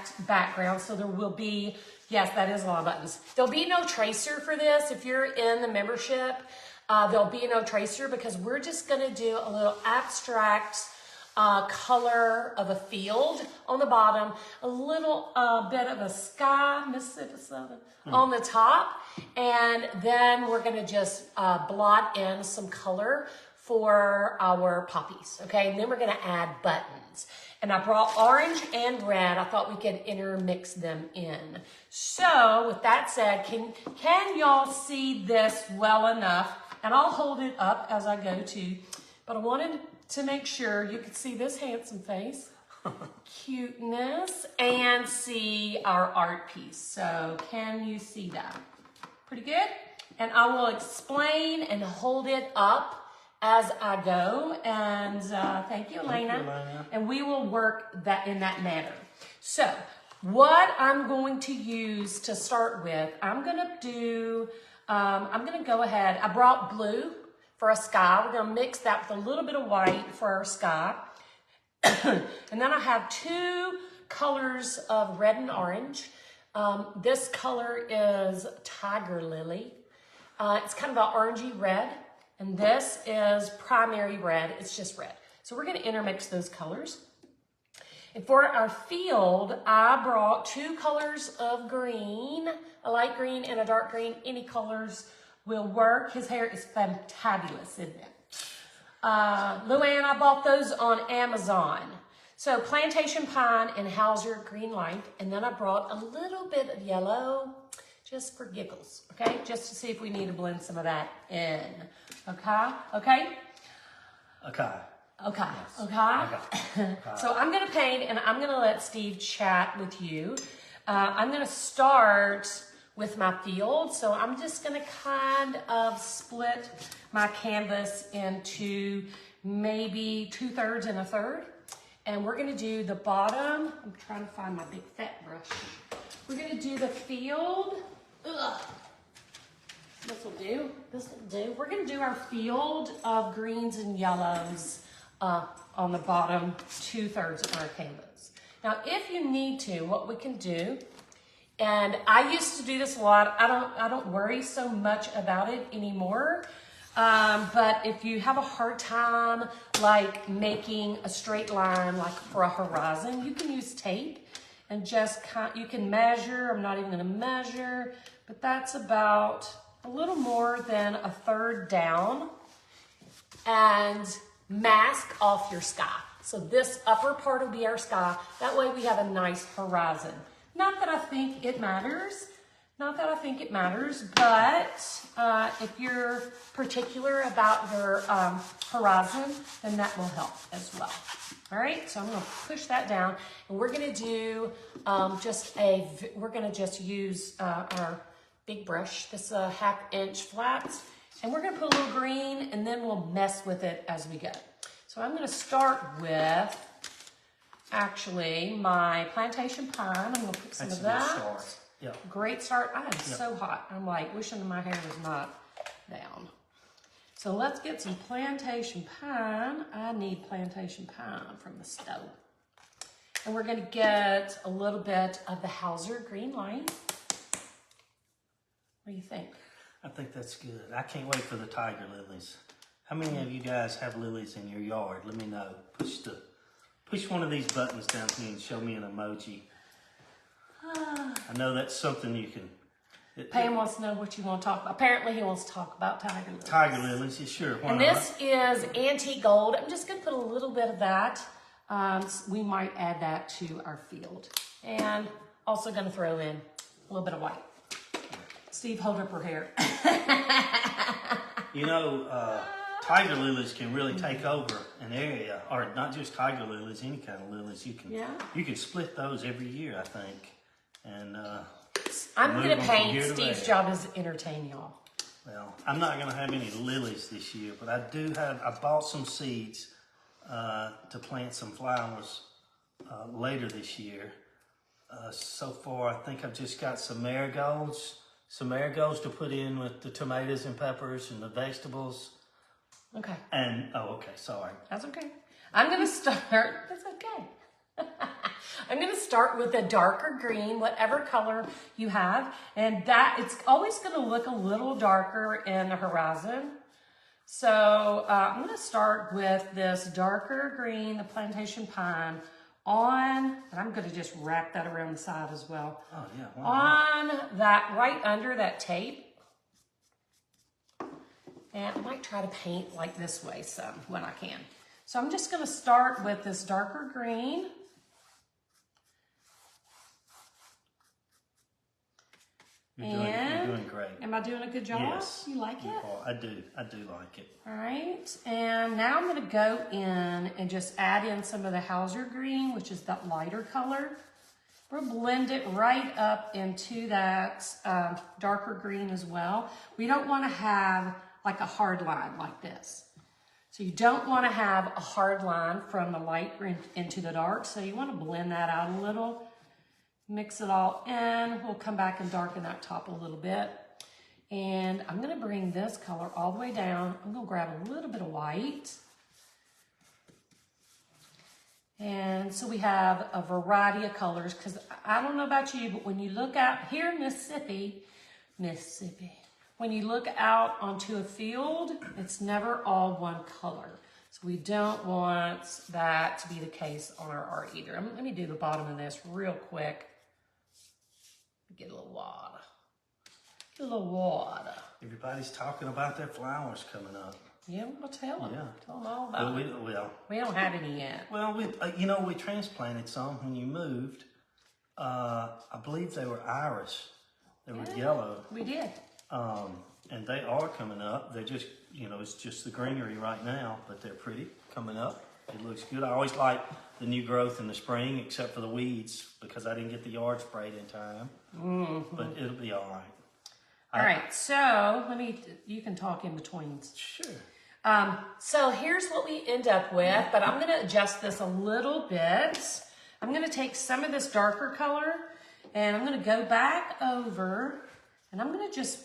abstract background. So there will be, yes, that is a lot of buttons. There'll be no tracer for this. If you're in the membership, there'll be no tracer because we're just gonna do a little abstract color of a field on the bottom, a little bit of a sky, Mississippi Southern, on the top, and then we're gonna just blot in some color for our poppies, okay? And then we're gonna add buttons. And I brought orange and red. I thought we could intermix them in. So with that said, can y'all see this well enough? And I'll hold it up as I go too, but I wanted to make sure you could see this handsome face, cuteness, and see our art piece. So can you see that? Pretty good? And I will explain and hold it up as I go. And thank you, Elena. And we will work that in that manner. So what I'm going to use to start with, I'm gonna go ahead, I brought blue for a sky. We're gonna mix that with a little bit of white for our sky. And then I have two colors of red and orange. This color is Tiger Lily. It's kind of an orangey red. And this is primary red. It's just red. So we're gonna intermix those colors. And for our field, I brought two colors of green, a light green and a dark green. Any colors will work. His hair is fantabulous, isn't it? Luann, I bought those on Amazon. So plantation pine and Hauser green light. And then I brought a little bit of yellow just for giggles, okay? Just to see if we need to blend some of that in. Okay? Okay? Okay. Okay. Yes. Okay. So I'm gonna paint and I'm gonna let Steve chat with you. I'm gonna start with my field. So I'm just gonna kind of split my canvas into maybe 2/3 and a third. And we're gonna do the bottom. I'm trying to find my big fat brush. We're gonna do the field. Ugh. This will do. This will do. We're gonna do our field of greens and yellows on the bottom 2/3 of our canvas. Now, if you need to, what we can do, and I used to do this a lot. I don't worry so much about it anymore. But if you have a hard time like making a straight line, like for a horizon, you can use tape and just you can measure. I'm not even gonna measure, but that's about a little more than a third down, and mask off your sky. So this upper part will be our sky. That way we have a nice horizon. Not that I think it matters. Not that I think it matters, but if you're particular about your horizon, then that will help as well. All right, so I'm gonna push that down, and we're gonna do we're gonna just use our big brush, this 1/2 inch flat, and we're gonna put a little green, and then we'll mess with it as we go. So I'm gonna start with actually my plantation pine. I'm gonna put some of that. Yeah. Great start. I am so hot. I'm like wishing my hair was not down. So let's get some plantation pine. I need plantation pine from the stove. And we're gonna get a little bit of the Hauser green light. What do you think? I think that's good. I can't wait for the tiger lilies. How many of you guys have lilies in your yard? Let me know. Push one of these buttons down to me and show me an emoji. I know that's something you can. Pam wants to know what you want to talk about. Apparently he wants to talk about tiger lilies. Tiger lilies, yeah, sure. And this is antique gold. I'm just going to put a little bit of that. We might add that to our field. And also going to throw in a little bit of white. Steve, hold up her hair. You know, tiger lilies can really take over an area, or not just tiger lilies, any kind of lilies. You can split those every year, I think. And I'm going to paint. Steve's job is to entertain y'all. Well, I'm not going to have any lilies this year, but I bought some seeds to plant some flowers later this year. So far, I think I've just got some marigolds to put in with the tomatoes and peppers and the vegetables. Okay. And, okay, sorry. That's okay. I'm going to start, that's okay. I'm gonna start with a darker green, whatever color you have, and that it's always gonna look a little darker in the horizon. So I'm gonna start with this darker green, the plantation pine, and I'm gonna just wrap that around the side as well. Oh yeah. Wow. On that, right under that tape. And I might try to paint like this way some when I can. So I'm just gonna start with this darker green. You're doing great. Am I doing a good job? Yes. You like it? I do like it. All right, and now I'm gonna go in and just add in some of the Hauser green, which is that lighter color. We'll blend it right up into that darker green as well. We don't wanna have like a hard line like this. So you don't wanna have a hard line from the light green into the dark, so you wanna blend that out a little. Mix it all in. We'll come back and darken that top a little bit. And I'm gonna bring this color all the way down. I'm gonna grab a little bit of white. And so we have a variety of colors, because I don't know about you, but when you look out here in Mississippi, when you look out onto a field, it's never all one color. So we don't want that to be the case on our art either. Let me do the bottom of this real quick. Get a little water. Get a little water. Everybody's talking about their flowers coming up. Yeah, we'll tell them. Yeah. Tell them all about it. We don't have any yet. Well, we transplanted some when you moved. I believe they were iris. They were yellow. We did. And they are coming up. They're just, it's just the greenery right now, but they're pretty coming up. It looks good. I always like the new growth in the spring, except for the weeds, because I didn't get the yard sprayed in time. Mm-hmm. But it'll be all right. All right, so you can talk in between. Sure. So here's what we end up with, but I'm gonna adjust this a little bit. I'm gonna take some of this darker color, and I'm gonna go back over, and I'm gonna just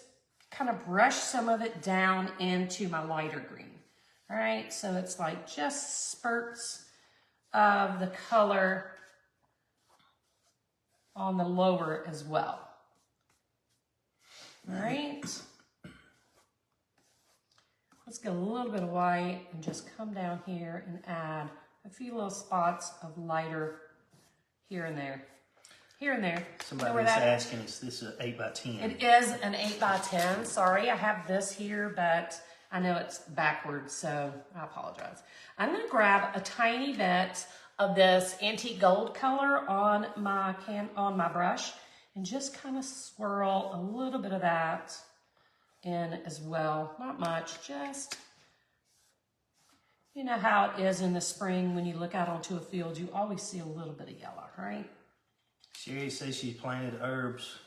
kind of brush some of it down into my lighter green. All right, so it's like just spurts of the color on the lower as well. All right. Let's get a little bit of white and just come down here and add a few little spots of lighter here and there. Here and there. Somebody's asking, is this an 8 by 10? It is an 8 by 10. Sorry, I have this here, but I know it's backwards, so I apologize. I'm gonna grab a tiny bit of this antique gold color on my brush and just kind of swirl a little bit of that in as well. Not much, just, you know how it is in the spring when you look out onto a field, you always see a little bit of yellow, right? Sherry says she planted herbs.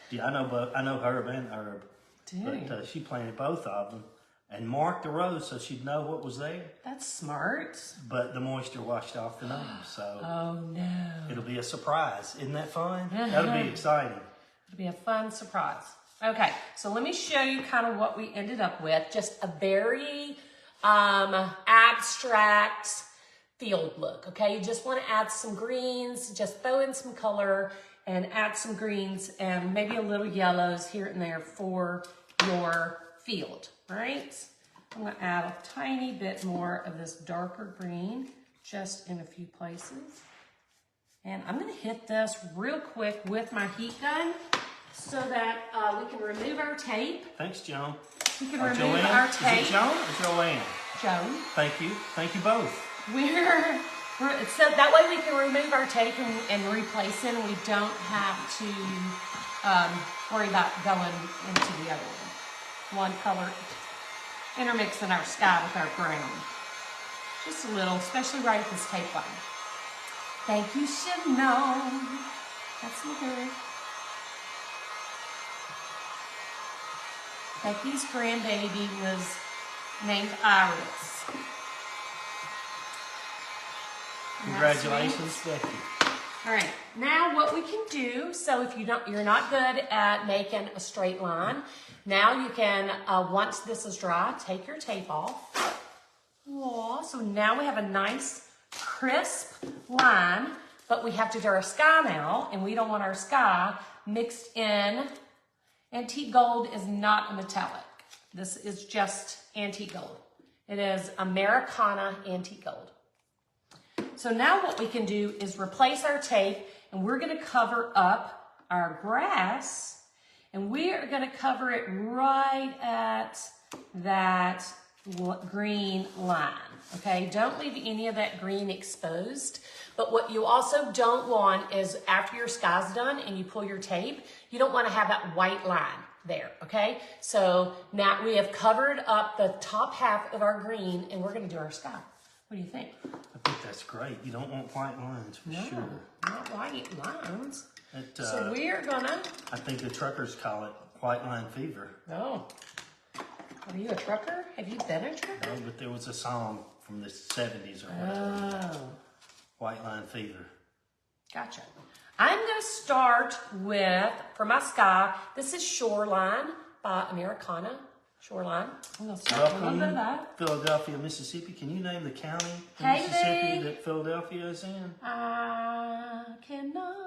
Yeah, I know herb and herb. But she planted both of them and marked the rows so she'd know what was there. That's smart. But the moisture washed off the names, so. Oh no. It'll be a surprise. Isn't that fun? That'll be exciting. It'll be a fun surprise. Okay, so let me show you kind of what we ended up with. Just a very abstract field look, okay? You just want to add some greens, just throw in some color and add some greens and maybe a little yellows here and there for your field, all right? I'm gonna add a tiny bit more of this darker green just in a few places. And I'm gonna hit this real quick with my heat gun so that we can remove our tape. Thanks, Joan. We can remove our tape. Is it Joan or Joanne? Joan. Thank you. Thank you both. So that way we can remove our tape and replace it, and we don't have to worry about going into the other one. One color, intermixing our sky with our brown. Just a little, especially right at this tape line. Thank you, Chanel. That's my good. Becky's grandbaby was named Iris. Congratulations, Becky. All right, now what we can do, so if you're not good at making a straight line, now you can, once this is dry, take your tape off. Oh, so now we have a nice crisp line, but we have to do our sky now, and we don't want our sky mixed in. Antique gold is not a metallic. This is just antique gold. It is Americana antique gold. So now what we can do is replace our tape, and we're gonna cover up our grass, and we are gonna cover it right at that green line, okay? Don't leave any of that green exposed. But what you also don't want is after your sky's done and you pull your tape, you don't want to have that white line there, okay? So now we have covered up the top half of our green, and we're going to do our sky. What do you think? I think that's great. You don't want white lines for sure. Not white lines. So we are gonna. I think the truckers call it white line fever. Oh. Are you a trucker? Have you been a trucker? No, but there was a song from the 70s or whatever. Oh. White line fever. Gotcha. I'm going to start with, for my sky, this is Shoreline by Americana. Shoreline. I'm going to start with a little bit of that. Philadelphia, Mississippi. Can you name the county in Haley. Mississippi that Philadelphia is in? I cannot.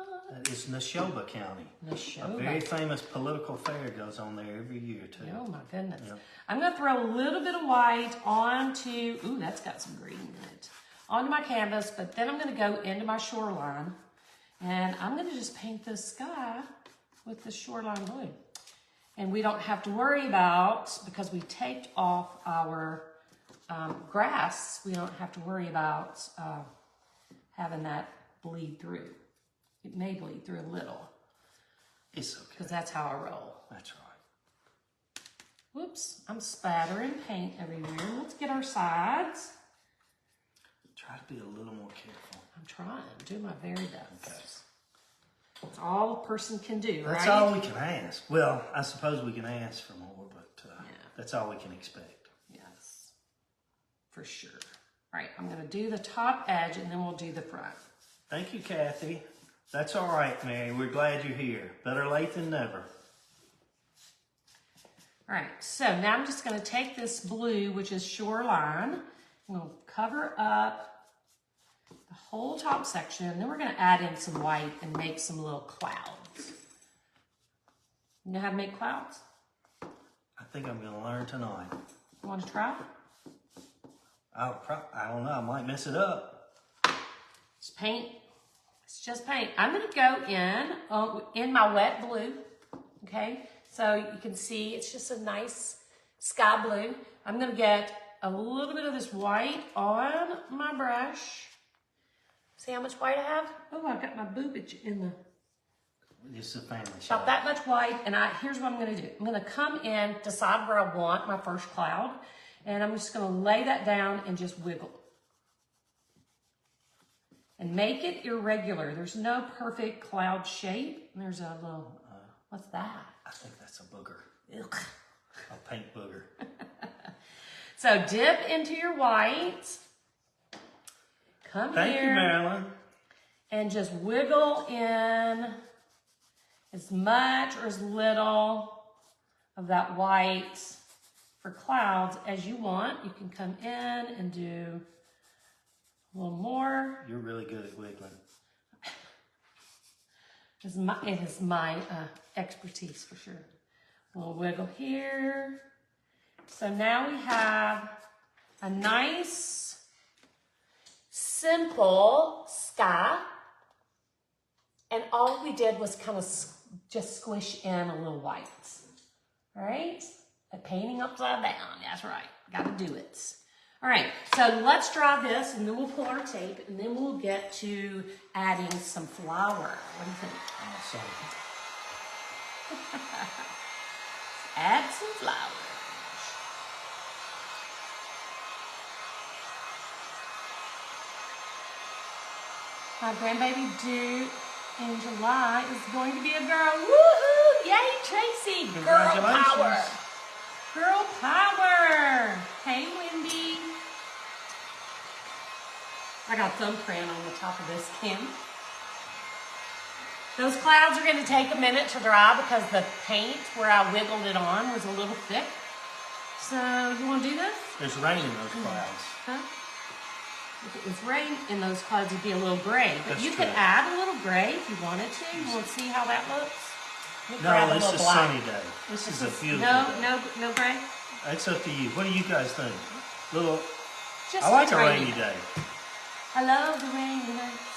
It's Neshoba County. Neshoba. A very famous political fair goes on there every year, too. Oh, my goodness. Yep. I'm going to throw a little bit of white onto, ooh, that's got some green in it, onto my canvas, but then I'm going to go into my shoreline, and I'm going to just paint the sky with the shoreline blue. And we don't have to worry about, because we taped off our grass, we don't have to worry about having that bleed through. It may bleed through a little. It's okay. Because that's how I roll. That's right. Whoops, I'm spattering paint everywhere. Let's get our sides. Try to be a little more careful. I'm trying, do my very best. Okay. That's all a person can do, right? That's all we can ask. Well, I suppose we can ask for more, but Yeah. that's all we can expect. Yes, for sure. All right, I'm gonna do the top edge and then we'll do the front. Thank you, Kathy. That's all right, Mary. We're glad you're here. Better late than never. All right, so now I'm just gonna take this blue, which is Shoreline. I'm gonna cover up the whole top section. Then we're gonna add in some white and make some little clouds. You know how to make clouds? I think I'm going to learn tonight. You wanna try? I don't know. I might mess it up. It's paint. It's just paint. I'm gonna go in my wet blue, okay? So you can see it's just a nice sky blue. I'm gonna get a little bit of this white on my brush. See how much white I have? Oh, I've got my boobage in the... This is a family show. About that much white, and here's what I'm gonna do. I'm gonna come in, decide where I want my first cloud, and I'm just gonna lay that down and just wiggle. And make it irregular. There's no perfect cloud shape. There's a little, what's that? I think that's a booger. Ugh. A paint booger. So dip into your white. Come Thank here. you, Marilyn. And just wiggle in as much or as little of that white for clouds as you want. You can come in and do a little more. You're really good at wiggling. It is my expertise for sure. A little wiggle here. So now we have a nice, simple sky. And all we did was kind of just squish in a little white. All right? A painting upside down. That's right. Got to do it. All right, so let's dry this, and then we'll pull our tape, and then we'll get to adding some flour. What do you think? Awesome. Add some flour. My grandbaby due in July is going to be a girl. Woohoo! Yay, Tracy! Girl power! Girl power! Hey, Wendy. I got thumbprint on the top of this can. Those clouds are going to take a minute to dry because the paint where I wiggled it on was a little thick. So, you want to do this? There's rain in those clouds. Huh? If it was rain in those clouds, it'd be a little gray. But That's you true. could add a little gray if you wanted to. You want to see how that looks? No, it's a sunny day. This is a beautiful day. No gray? It's up to you. What do you guys think? Little. Just I like a rainy rainy day. I love the rainy nights.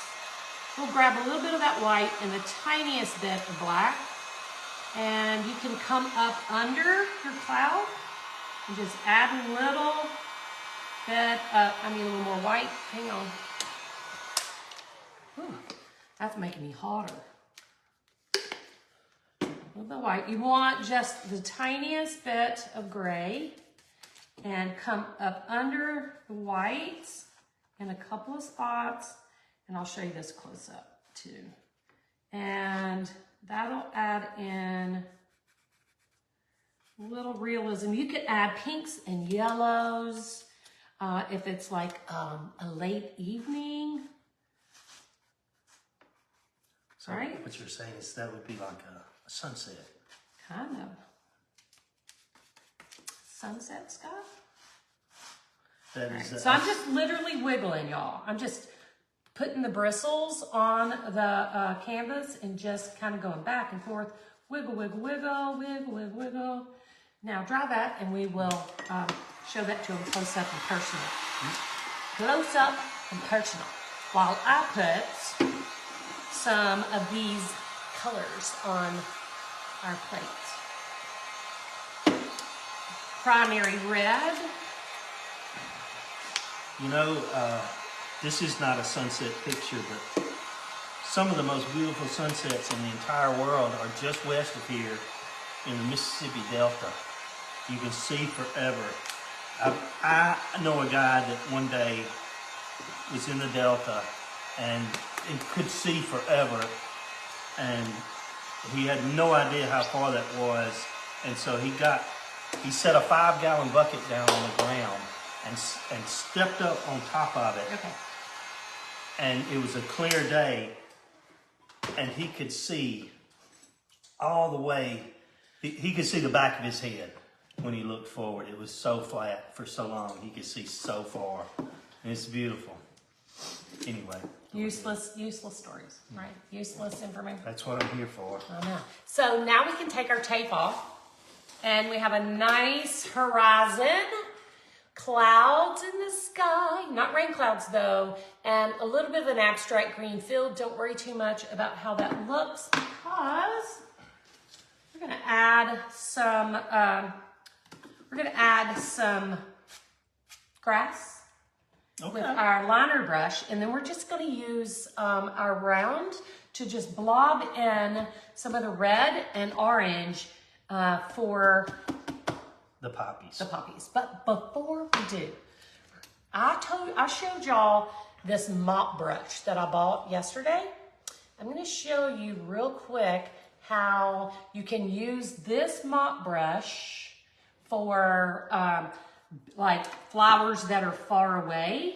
We'll grab a little bit of that white and the tiniest bit of black. And you can come up under your cloud and just add a little bit, a little more white. Hang on. Ooh, that's making me hotter. A little bit of white. You want just the tiniest bit of gray and come up under the whites in a couple of spots. And I'll show you this close up too. And that'll add in a little realism. You could add pinks and yellows if it's like a late evening. So right? What you're saying is that would be like a sunset. Kind of. Sunset sky. That Right. is. So I'm just literally wiggling, y'all. I'm just putting the bristles on the canvas and just kind of going back and forth. Wiggle, wiggle, wiggle, wiggle, wiggle, wiggle. Now dry that and we will show that to them close up and personal. Close up and personal. While I put some of these colors on our plates. Primary red. You know, this is not a sunset picture, but some of the most beautiful sunsets in the entire world are just west of here in the Mississippi Delta. You can see forever. I know a guy that one day was in the Delta and could see forever, and he had no idea how far that was, and so he set a 5-gallon bucket down on the ground and stepped up on top of it. Okay. And it was a clear day, and he could see all the way. He could see the back of his head when he looked forward. It was so flat for so long. He could see so far, and it's beautiful. Anyway. Useless stories, right? Useless information. That's what I'm here for. I know. So now we can take our tape off, and we have a nice horizon, clouds in the sky, not rain clouds though, and a little bit of an abstract green field. Don't worry too much about how that looks because we're gonna add some grass. Okay. With our liner brush, and then we're just going to use our round to just blob in some of the red and orange for the poppies. But before we do, I showed y'all this mop brush that I bought yesterday. I'm going to show you real quick how you can use this mop brush for like flowers that are far away.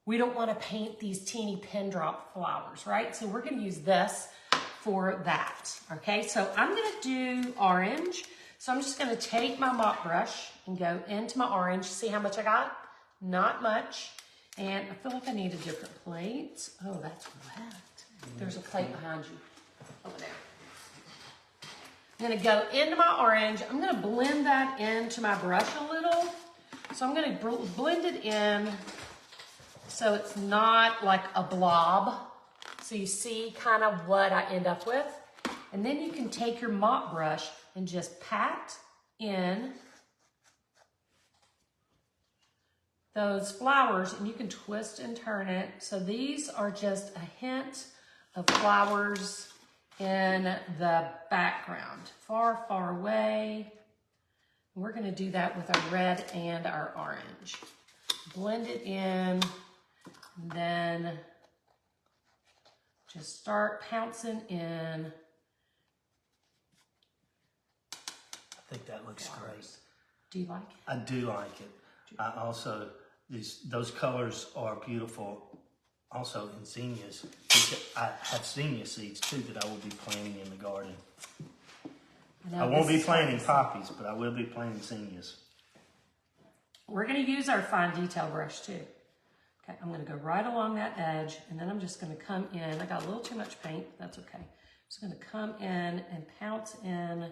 We don't want to paint these teeny pin drop flowers, right? So we're going to use this for that, okay? So I'm going to do orange. So I'm just going to take my mop brush and go into my orange. See how much I got? Not much. And I feel like I need a different plate. Oh, that's wet. There's a plate behind you over there. I'm going to go into my orange. I'm going to blend that into my brush a little. So I'm going to blend it in so it's not like a blob. So you see kind of what I end up with. And then you can take your mop brush and just pat in those flowers, and you can twist and turn it. So these are just a hint of flowers in the background, far, far away. We're going to do that with our red and our orange. Blend it in, and then just start pouncing in. I think that looks great. Do you like it? I do like it. I also, those colors are beautiful. Also in zinnias. I have zinnia seeds too that I will be planting in the garden. I won't be planting poppies, but I will be planting zinnias. We're going to use our fine detail brush too. Okay, I'm gonna go right along that edge, and then I'm just gonna come in. I got a little too much paint, but that's okay. I'm just gonna come in and pounce in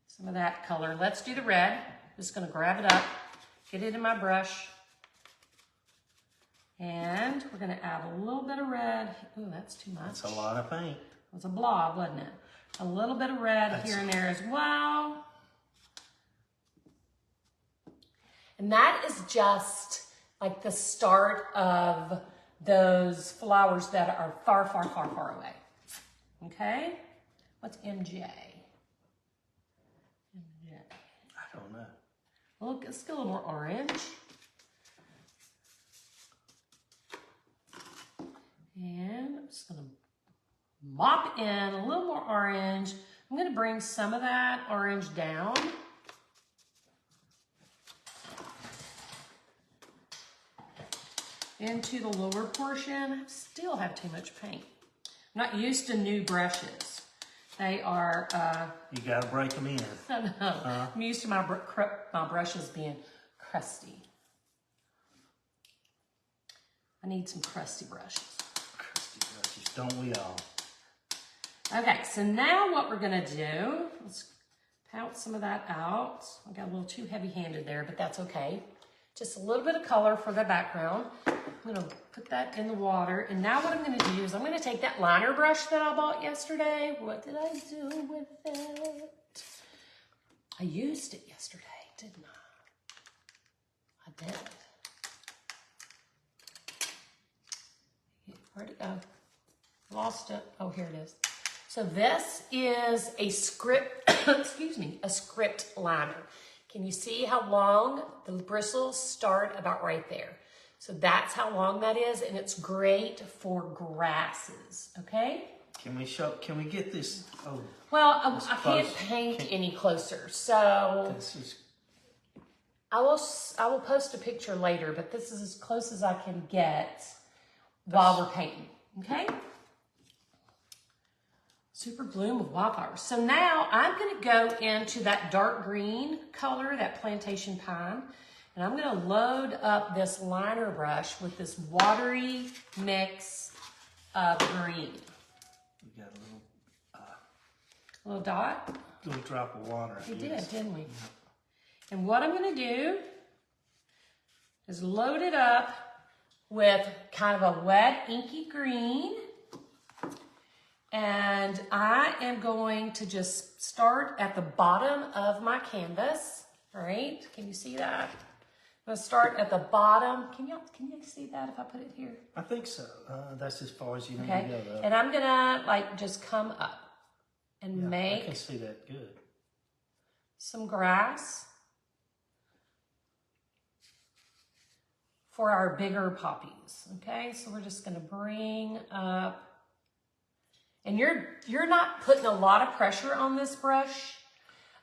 some of that color. Let's do the red. Just gonna grab it up, get it in my brush, and we're gonna add a little bit of red. Ooh, that's too much. That's a lot of paint. It was a blob, wasn't it? A little bit of red here and there as well. And that is just like the start of those flowers that are far, far, far, far away. Okay? What's MJ? MJ. I don't know. Well, let's get a little more orange. And I'm just gonna mop in a little more orange. I'm gonna bring some of that orange down. Into the lower portion. I still have too much paint. I'm not used to new brushes. They are... you gotta break them in. I know. I'm used to my brushes being crusty. I need some crusty brushes. Crusty brushes, don't we all? Okay, so now what we're gonna do, let's pounce some of that out. I got a little too heavy-handed there, but that's okay. Just a little bit of color for the background. I'm gonna put that in the water. And now what I'm gonna do is I'm gonna take that liner brush that I bought yesterday. What did I do with it? I used it yesterday, didn't I? I did. Where'd it go? Lost it. Oh, here it is. So this is a script, excuse me, a script liner. Can you see how long the bristles start about right there? So that's how long that is, and it's great for grasses, okay? Can we get this? Oh, well, I can't paint any closer, so I will post a picture later, but this is as close as I can get while we're painting, okay? Super Bloom with Wildflowers. So now I'm gonna go into that dark green color, that plantation pine, and I'm gonna load up this liner brush with this watery mix of green. We got a little dot? Little drop of water. We did, didn't we? And what I'm gonna do is load it up with kind of a wet, inky green. And I am going to just start at the bottom of my canvas. All right, can you see that? I'm gonna start at the bottom. Can you see that if I put it here? I think so. That's as far as you need Okay, to go, though. and I'm gonna like just come up and make I can see that good. some grass for our bigger poppies. Okay, so we're just gonna bring up. And you're not putting a lot of pressure on this brush.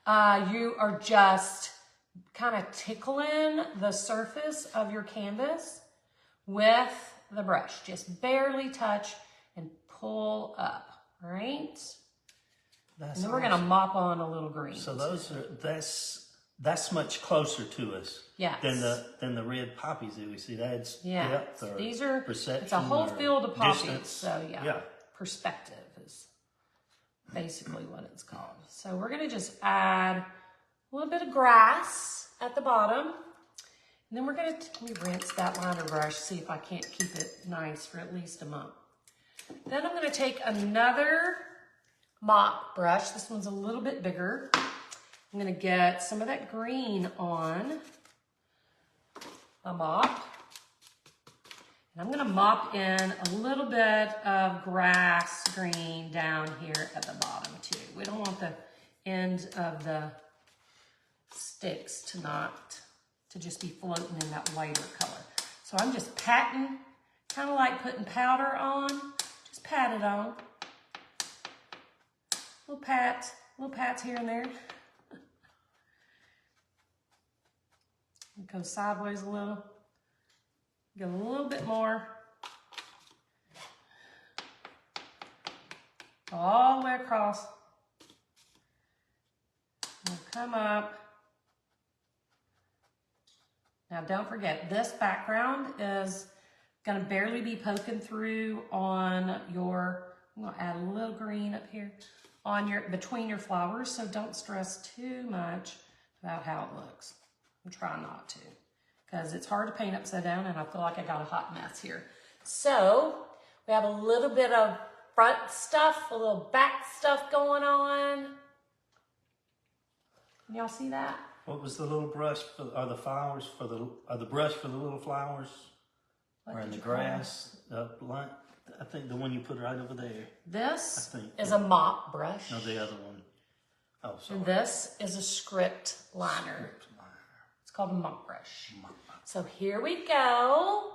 You are just kind of tickling the surface of your canvas with the brush. Just barely touch and pull up, all right? And then we're gonna mop on a little green. So that's much closer to us than the red poppies that we see. That's depth or these are perception. It's a whole field of poppies. Distance. So yeah, perspective is basically what it's called. So we're gonna just add a little bit of grass at the bottom. And then we're gonna rinse that liner brush, see if I can't keep it nice for at least a month. Then I'm gonna take another mop brush. This one's a little bit bigger. I'm gonna get some of that green on a mop. And I'm gonna mop in a little bit of grass green down here at the bottom too. We don't want the end of the sticks to just be floating in that lighter color. So I'm just patting, kind of like putting powder on. Just pat it on. Little pats here and there. Go sideways a little. Get a little bit more. All the way across. We'll come up. Now don't forget, this background is gonna barely be poking through on your, I'm gonna add a little green up here, on your, between your flowers, so don't stress too much about how it looks. I'm trying not to, because it's hard to paint upside down and I feel like I got a hot mess here. So we have a little bit of front stuff, a little back stuff going on. Can y'all see that? What was the little brush for, or the flowers for the brush for the little flowers? Or in the grass? I think the one you put right over there. This is a mop brush. No, the other one. Oh, sorry. And this is a script liner. It's called a mop brush. So here we go.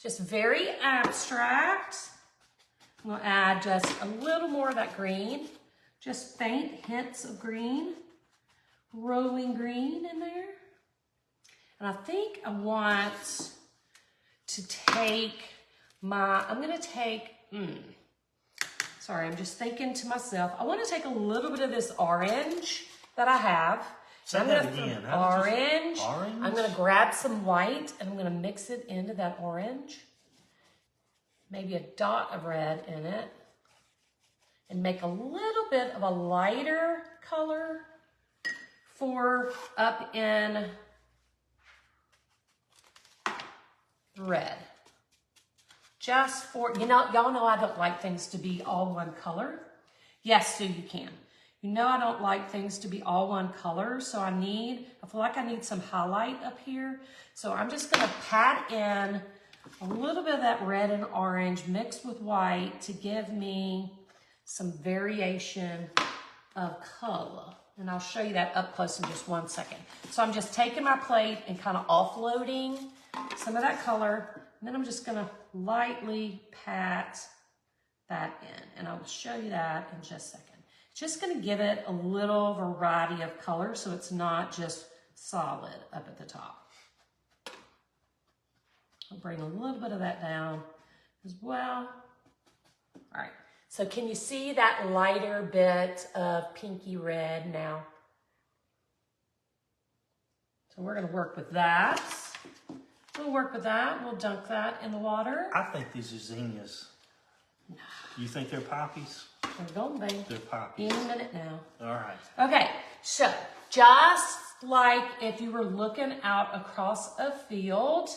Just very abstract. I'm gonna add just a little more of that green. Just faint hints of green. Rolling green in there. And I think I want to take my, I'm gonna take, sorry, I'm just thinking to myself, I wanna take a little bit of this orange that I have. Say that again. Orange. Orange? I'm gonna grab some white and I'm gonna mix it into that orange. Maybe a dot of red in it. And make a little bit of a lighter color for up in red. Just for, you know, y'all know I don't like things to be all one color. Yes, so you can. You know I don't like things to be all one color, so I feel like I need some highlight up here. So I'm just gonna pat in a little bit of that red and orange mixed with white to give me some variation of color. And I'll show you that up close in just 1 second. So I'm just taking my plate and kind of offloading some of that color. And then I'm just gonna lightly pat that in. And I'll show you that in just a second. Just gonna give it a little variety of color so it's not just solid up at the top. I'll bring a little bit of that down as well. All right. So can you see that lighter bit of pinky red now? So we're gonna work with that. We'll work with that. We'll dunk that in the water. I think these are zinnias. You think they're poppies? They're gonna be. They're poppies. Any minute now. All right. Okay, so just like if you were looking out across a field,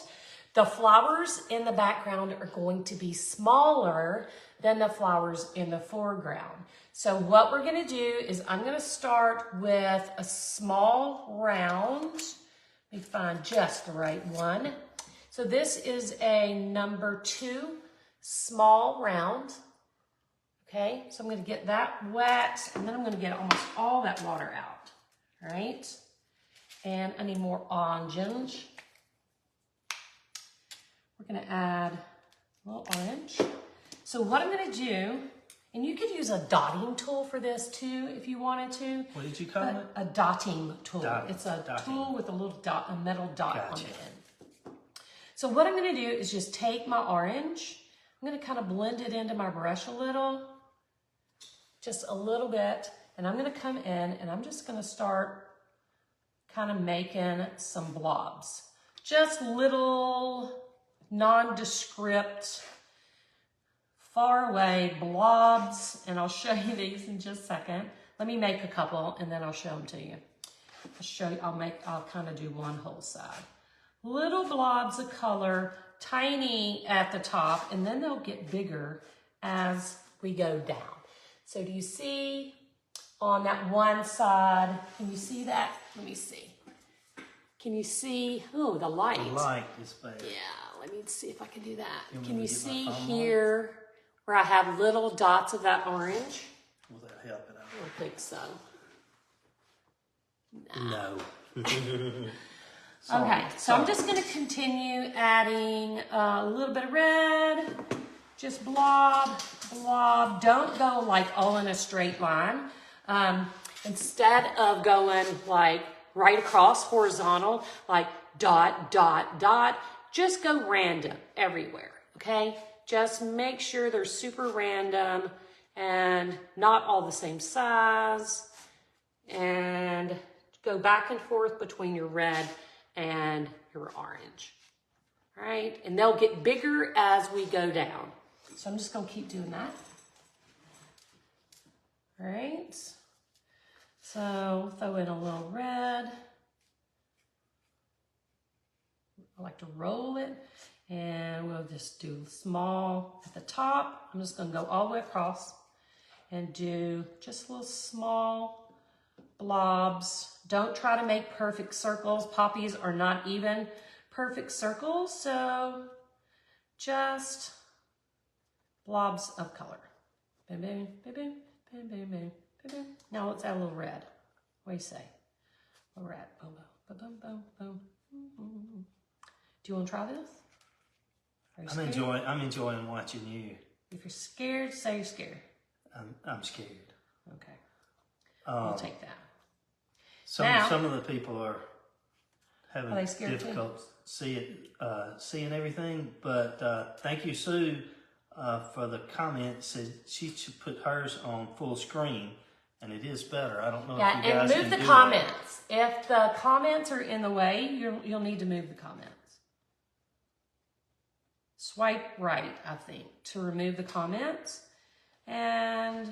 the flowers in the background are going to be smaller than the flowers in the foreground. So what we're gonna do is I'm gonna start with a small round. Let me find just the right one. So this is a number 2 small round. Okay, so I'm gonna get that wet and then I'm gonna get almost all that water out, all right? And I need more orange. We're gonna add a little orange. So what I'm gonna do, and you could use a dotting tool for this too if you wanted to. What did you call it? A dotting tool. It's a dotting tool with a little dot, a metal dot on Gotcha. the end. So what I'm gonna do is just take my orange, I'm gonna kind of blend it into my brush a little, just a little bit, and I'm gonna come in and I'm just gonna start kind of making some blobs. Just little nondescript, far away blobs, and I'll show you these in just a second. Let me make a couple and then I'll show them to you. I'll show you, I'll kind of do one whole side. Little blobs of color, tiny at the top, and then they'll get bigger as we go down. So do you see on that one side, can you see that? Let me see. Can you see, oh, the light. The light is bad. Yeah, let me see if I can do that. You want Can me you to get my see phone here where I have little dots of that orange? Will that help it out? I don't think so. No. Okay, so I'm just gonna continue adding a little bit of red, just blob, blob. Don't go like all in a straight line. Instead of going like right across horizontal, like dot, dot, dot, just go random everywhere, okay? Just make sure they're super random and not all the same size, and go back and forth between your red and your orange. All right, and they'll get bigger as we go down. So I'm just gonna keep doing that. All right, so throw in a little red. I like to roll it, and we'll just do small at the top. I'm just gonna go all the way across and do just little small blobs. Don't try to make perfect circles. Poppies are not even perfect circles, so just blobs of color. Boom, boom, boom, boom, boom, boom, boom, boom. Now let's add a little red. What do you say? A little red. Boom, boom, boom, boom, boom, boom. Do you want to try this? I'm enjoying watching you. If you're scared, say you're scared. I'm scared. Okay. I'll take that. Some of the people are having difficult seeing everything, but thank you, Sue, for the comment. Said she should put hers on full screen, and it is better. I don't know if you guys and move the comments. If the comments are in the way, you'll need to move the comments. Swipe right, I think, to remove the comments. And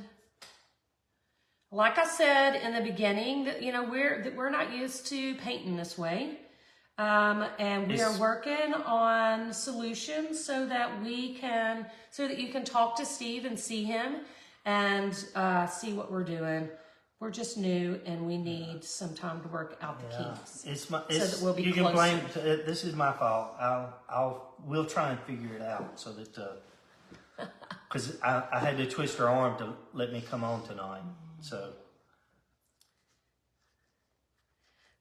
like I said in the beginning, that we're not used to painting this way, and we are working on solutions so that you can talk to Steve and see him and see what we're doing. We're just new, and we need some time to work out the kinks. So that we'll be you closer. Can blame. This is my fault. We'll try and figure it out so that because I had to twist her arm to let me come on tonight. So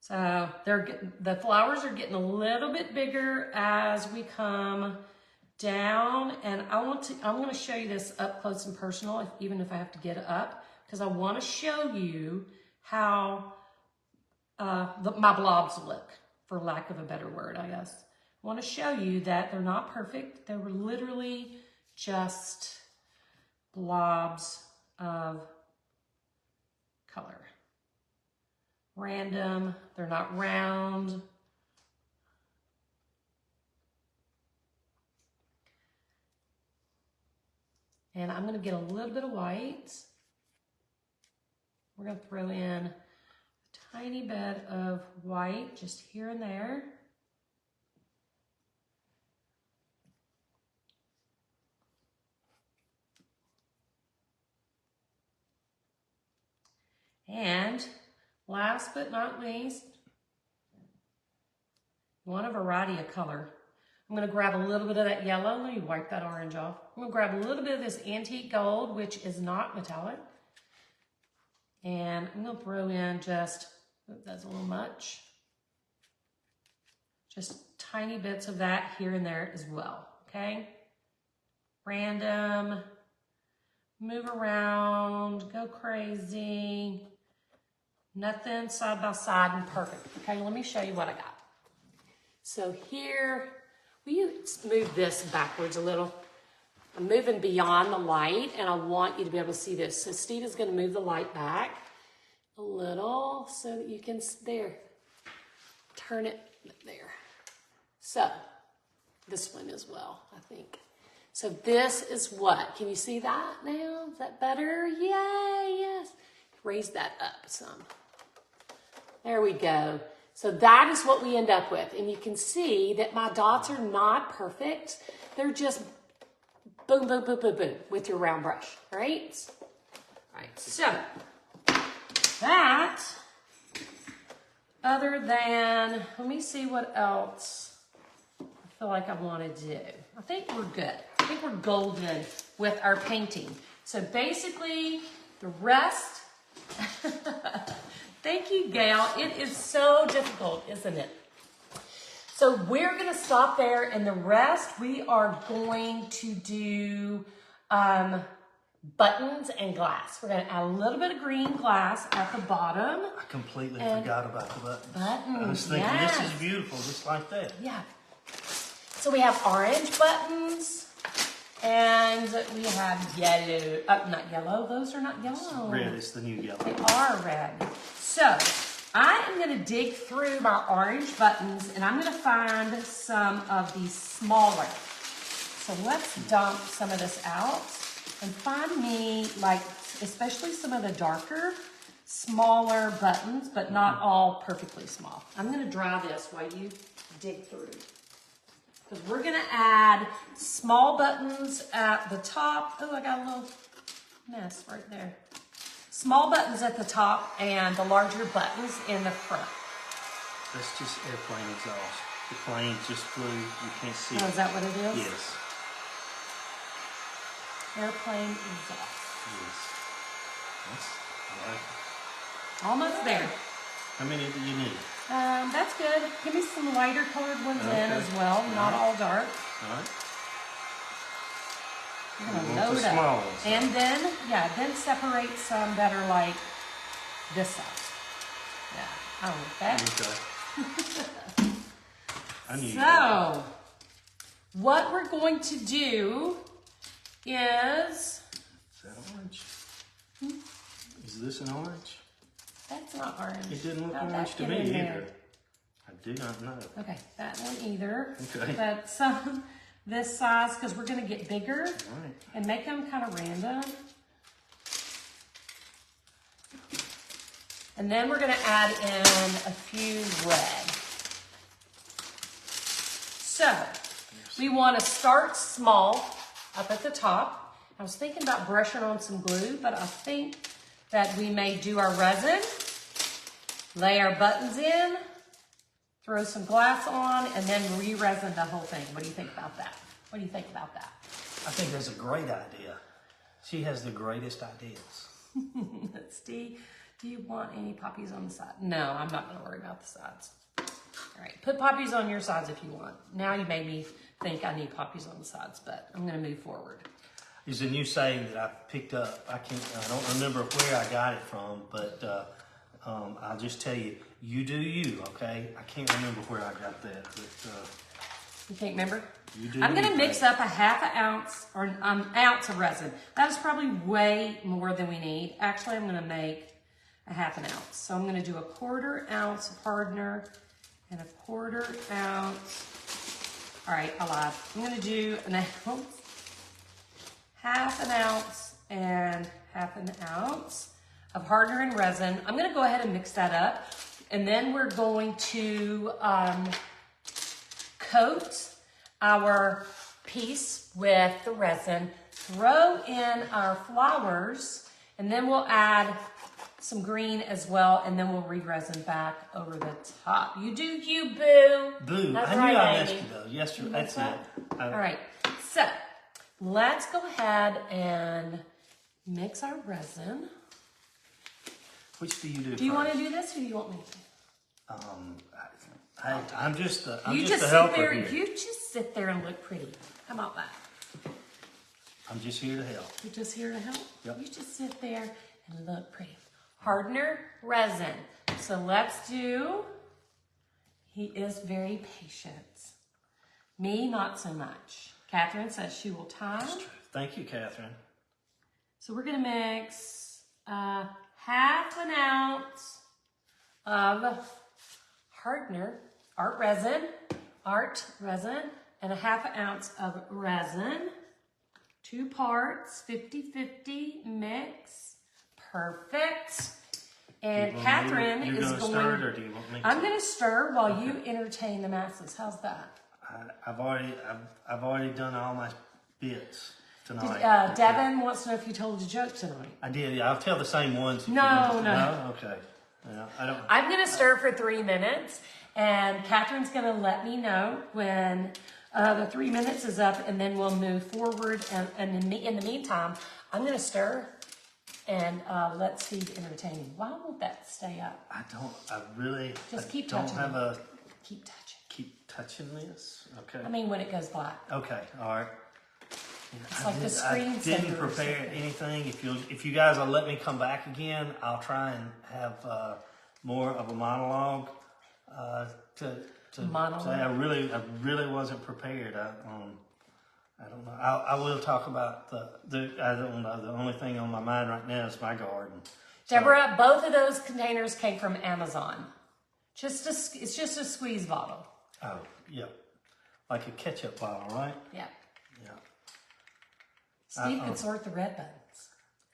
the flowers are getting a little bit bigger as we come down, and I'm going to show you this up close and personal, even if I have to get it up, because I want to show you how my blobs look, for lack of a better word, I guess. I want to show you that they're not perfect. They were literally just blobs of color. Random, they're not round. And I'm gonna get a little bit of white. We're gonna throw in a tiny bit of white just here and there. And last but not least, you want a variety of color. I'm going to grab a little bit of that yellow. Let me wipe that orange off. I'm going to grab a little bit of this antique gold, which is not metallic. And I'm going to throw in that's a little much. Just tiny bits of that here and there as well, okay? Random, move around, go crazy. Nothing side by side and perfect. Okay, let me show you what I got. So here, will you move this backwards a little? I'm moving beyond the light, and I want you to be able to see this. So Steve is going to move the light back a little so that you can, turn it there. So this one as well, I think. So this is what? Can you see that now? Is that better? Yay, yes. Raise that up some. There we go. So that is what we end up with. And you can see that my dots are not perfect. They're just boom, boom, boom, boom, boom with your round brush, right? All right, so that, other than, let me see what else I feel like I want to do. I think we're good. I think we're golden with our painting. So basically, the rest, thank you, Gail. It is so difficult, isn't it? So we're going to stop there, and the rest we are going to do buttons and glass. We're going to add a little bit of green glass at the bottom. I completely forgot about the buttons. Buttons, I was thinking, this is beautiful, just like that. Yeah. So we have orange buttons, and we have yellow. Not yellow. Those are not yellow. Red is the new yellow. They are red. So I am going to dig through my orange buttons and I'm going to find some of these smaller. So let's dump some of this out and find me, like, especially some of the darker, smaller buttons, but not all perfectly small. I'm going to dry this while you dig through. Because we're going to add small buttons at the top. Oh, I got a little mess right there. Small buttons at the top and the larger buttons in the front. That's just airplane exhaust. The plane just flew. You can't see it. Oh, is that what it is? Yes. Airplane exhaust. Yes. That's all right. Almost there. How many do you need? That's good. Give me some lighter colored ones in as well, not all dark. All right. I'm gonna load up. And then, then separate some that are like this size. Yeah, I want that. Okay. I need So, what we're going to do is that orange? Is this an orange? That's not orange. It didn't look How'd orange that to get me in either. there? I do not know. Okay, that one either. Okay. But some this size, because we're going to get bigger All right. and make them kind of random. And then we're going to add in a few red. So we want to start small up at the top. I was thinking about brushing on some glue, but I think that we may do our resin, lay our buttons in, throw some glass on, and then re-resin the whole thing. What do you think about that? What do you think about that? I think that's a great idea. She has the greatest ideas. Steve, do you want any poppies on the side? No, I'm not going to worry about the sides. All right, put poppies on your sides if you want. Now you made me think I need poppies on the sides, but I'm going to move forward. There's a new saying that I picked up. I don't remember where I got it from, but I'll just tell you, you do you, okay? I can't remember where I got that, but you can't remember? You do. I'm going to mix up a half an ounce or ounce of resin. That is probably way more than we need. Actually, I'm going to make a half an ounce. So I'm going to do a 1/4 ounce of hardener and a 1/4 ounce. All right, I lied. I'm going to do an ounce, half an ounce, and half an ounce of hardener and resin. I'm going to go ahead and mix that up. And then we're going to coat our piece with the resin, throw in our flowers, and then we'll add some green as well, and then we'll re-resin back over the top. You do you, boo. Boo. That's I right, knew I messed Amy. it though. Yesterday. That's it. All right. So let's go ahead and mix our resin. Which do you do? Do you want to do this, or do you want me to? I'm just a You just sit helper there. here. You just sit there and look pretty. How about that? I'm just here to help. You're just here to help. Yep. You just sit there and look pretty. Hardener, resin. So let's do. He is very patient. Me, not so much. Catherine says she will time. That's true. Thank you, Catherine. So we're gonna mix half an ounce of hardener, art resin, and a half an ounce of resin. 2 parts, 50-50 mix. Perfect. And Catherine is going to going. stir it, or do you want me to? I'm going to stir while you entertain the masses. How's that? I've already done all my bits tonight. Devin wants to know if you told a joke tonight. I did. Yeah, I'll tell the same ones. if you No, want. no. Okay. Yeah, I don't. I'm going to stir for 3 minutes, and Catherine's going to let me know when the 3 minutes is up, and then we'll move forward. And in the meantime, I'm going to stir, and let's see the entertaining. Why won't that stay up? I really Just keep don't touching have it. Keep touching. Keep touching this. Okay. I mean, when it goes black. Okay. All right. It's like the screensaver. I didn't prepare anything. If you guys will let me come back again, I'll try and have more of a monologue to Monologue? say I really wasn't prepared. I don't know. I will talk about the I don't know. The only thing on my mind right now is my garden. Deborah, both of those containers came from Amazon. It's just a squeeze bottle. Oh, yeah. Like a ketchup bottle, right? Yeah. Yeah. Steve could sort the red buttons.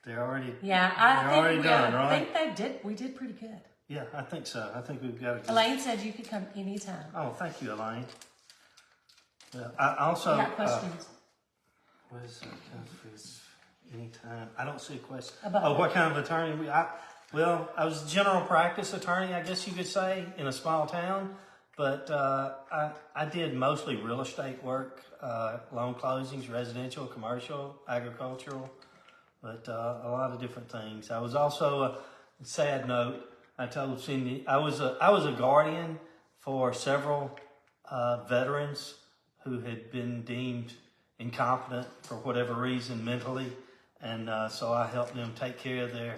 They're already done, right? I think we did pretty good. Yeah, I think so. I think we've got it. Elaine said you could come anytime. Oh, thank you, Elaine. Yeah, I also... You got questions? What is that? Anytime. I don't see a question. About what kind of attorney? I was a general practice attorney, I guess you could say, in a small town. But I did mostly real estate work, loan closings, residential, commercial, agricultural, but a lot of different things. I was also a sad note. I told Cindy I was a guardian for several veterans who had been deemed incompetent for whatever reason mentally, and so I helped them take care of their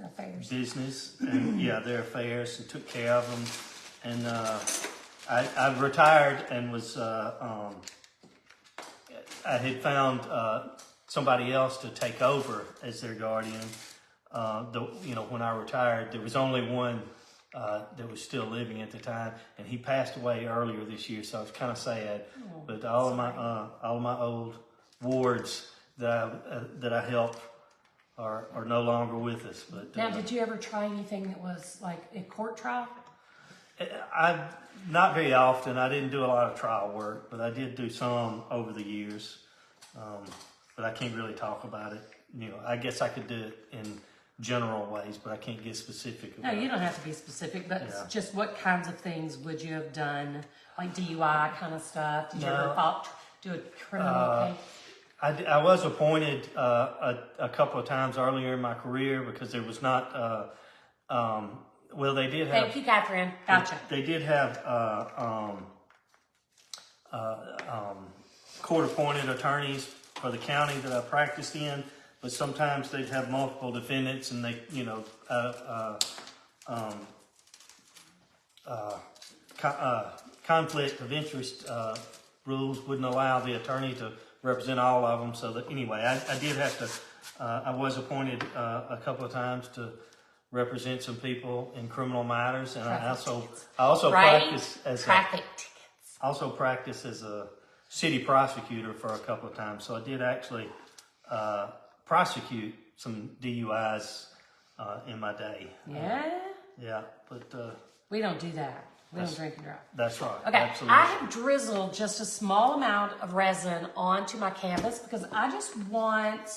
affairs, business, and their affairs, and took care of them. And I retired and was I had found somebody else to take over as their guardian. When I retired, there was only one that was still living at the time, and he passed away earlier this year, so I was kind of sad. But all of my old wards that I helped are no longer with us. But now, did you ever try anything that was like a court trial? Not very often. I didn't do a lot of trial work, but I did do some over the years. But I can't really talk about it. I guess I could do it in general ways, but I can't get specific about it. No, you don't have to be specific, but just what kinds of things would you have done, like DUI kind of stuff? Did you ever do a criminal case? I was appointed a couple of times earlier in my career because there was not... they did have... Thank you, Catherine. Gotcha. They did have court-appointed attorneys for the county that I practiced in, but sometimes they'd have multiple defendants, and they, conflict of interest rules wouldn't allow the attorney to represent all of them. So that anyway, I did have to. I was appointed a couple of times to represent some people in criminal matters, and I also practiced as a city prosecutor for a couple of times. So I did actually prosecute some DUIs in my day. Yeah. But we don't do that. We don't drink and drive. That's right. Okay, Absolutely. I have drizzled just a small amount of resin onto my canvas because I just want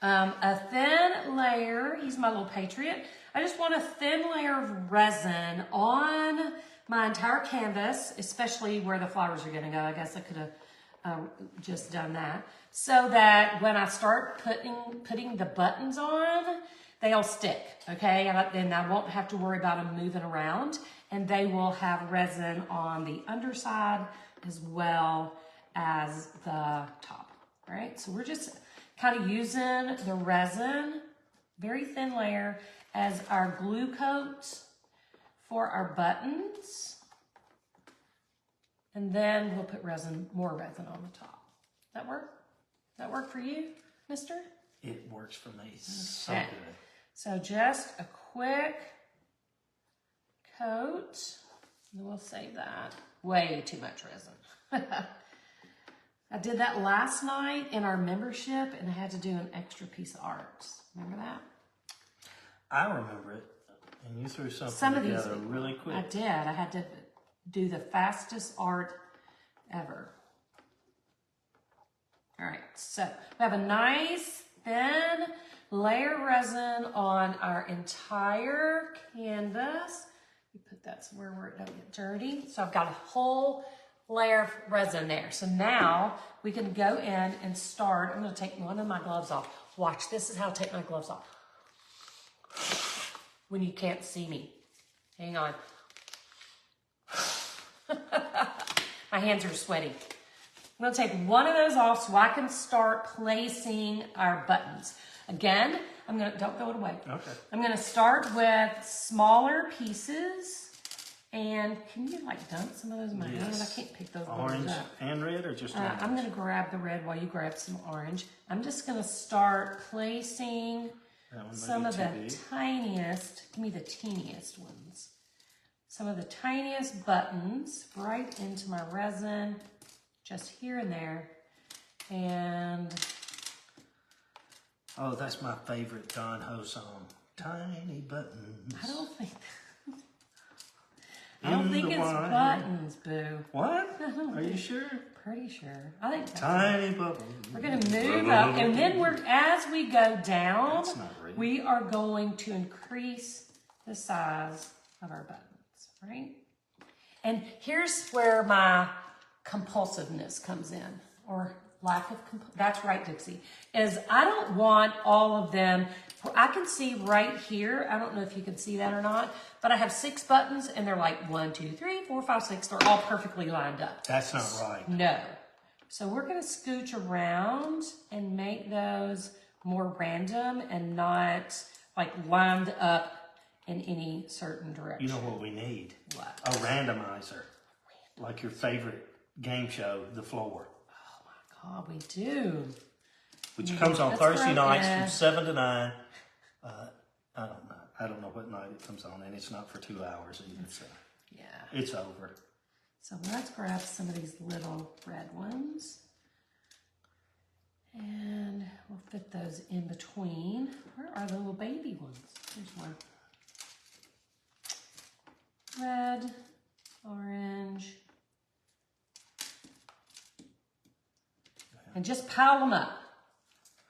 a thin layer. He's my little patriot. I just want a thin layer of resin on my entire canvas, especially where the flowers are going to go. I guess I could have just done that, so that when I start putting the buttons on, they'll stick, okay? And then I won't have to worry about them moving around, and they will have resin on the underside as well as the top, right? So we're just kind of using the resin, very thin layer, as our glue coat for our buttons. And then we'll put more resin on the top. That work? That work for you, mister? It works for me. So good. So just a quick coat. And we'll save that. Way too much resin. I did that last night in our membership, and I had to do an extra piece of art. Remember that? I remember it. And you threw something together really quick. I did. I had to do the fastest art ever. All right, so we have a nice thin layer of resin on our entire canvas. We put that somewhere where it doesn't get dirty. So I've got a whole layer of resin there. So now we can go in and start. I'm going to take one of my gloves off. Watch, this is how I take my gloves off when you can't see me. Hang on. My hands are sweaty. I'm going to take one of those off so I can start placing our buttons. Again, don't throw it away. Okay. I'm going to start with smaller pieces. And can you dump some of those in my hand? I can't pick those orange up. And red, or just orange? I'm going to grab the red while you grab some orange. I'm just going to start placing some of the tiniest, give me the teeniest ones. Some of the tiniest buttons right into my resin, just here and there. And oh, that's my favorite John Ho song. Tiny buttons. I don't think it's buttons, Boo. What? Are you sure? Pretty sure. I think that's tiny buttons. We're gonna move up, and then as we go down, That's not real. we are going to increase the size of our buttons, right? And here's where my compulsiveness comes in, or lack of that's right, Dixie, is I don't want all of them. I can see right here, I don't know if you can see that or not, but I have 6 buttons and they're like 1, 2, 3, 4, 5, 6. They're all perfectly lined up. That's not right. No. So we're going to scooch around and make those more random and not like lined up in any certain direction. You know what we need? What? A randomizer. Like your favorite game show, The Floor. Oh my God, we do. Which comes on Thursday nights from 7 to 9. I don't know what night it comes on, and it's not for 2 hours either. So yeah. It's over. So let's grab some of these little red ones. And we'll fit those in between. Where are the little baby ones? Here's one. Red, orange. And just pile them up.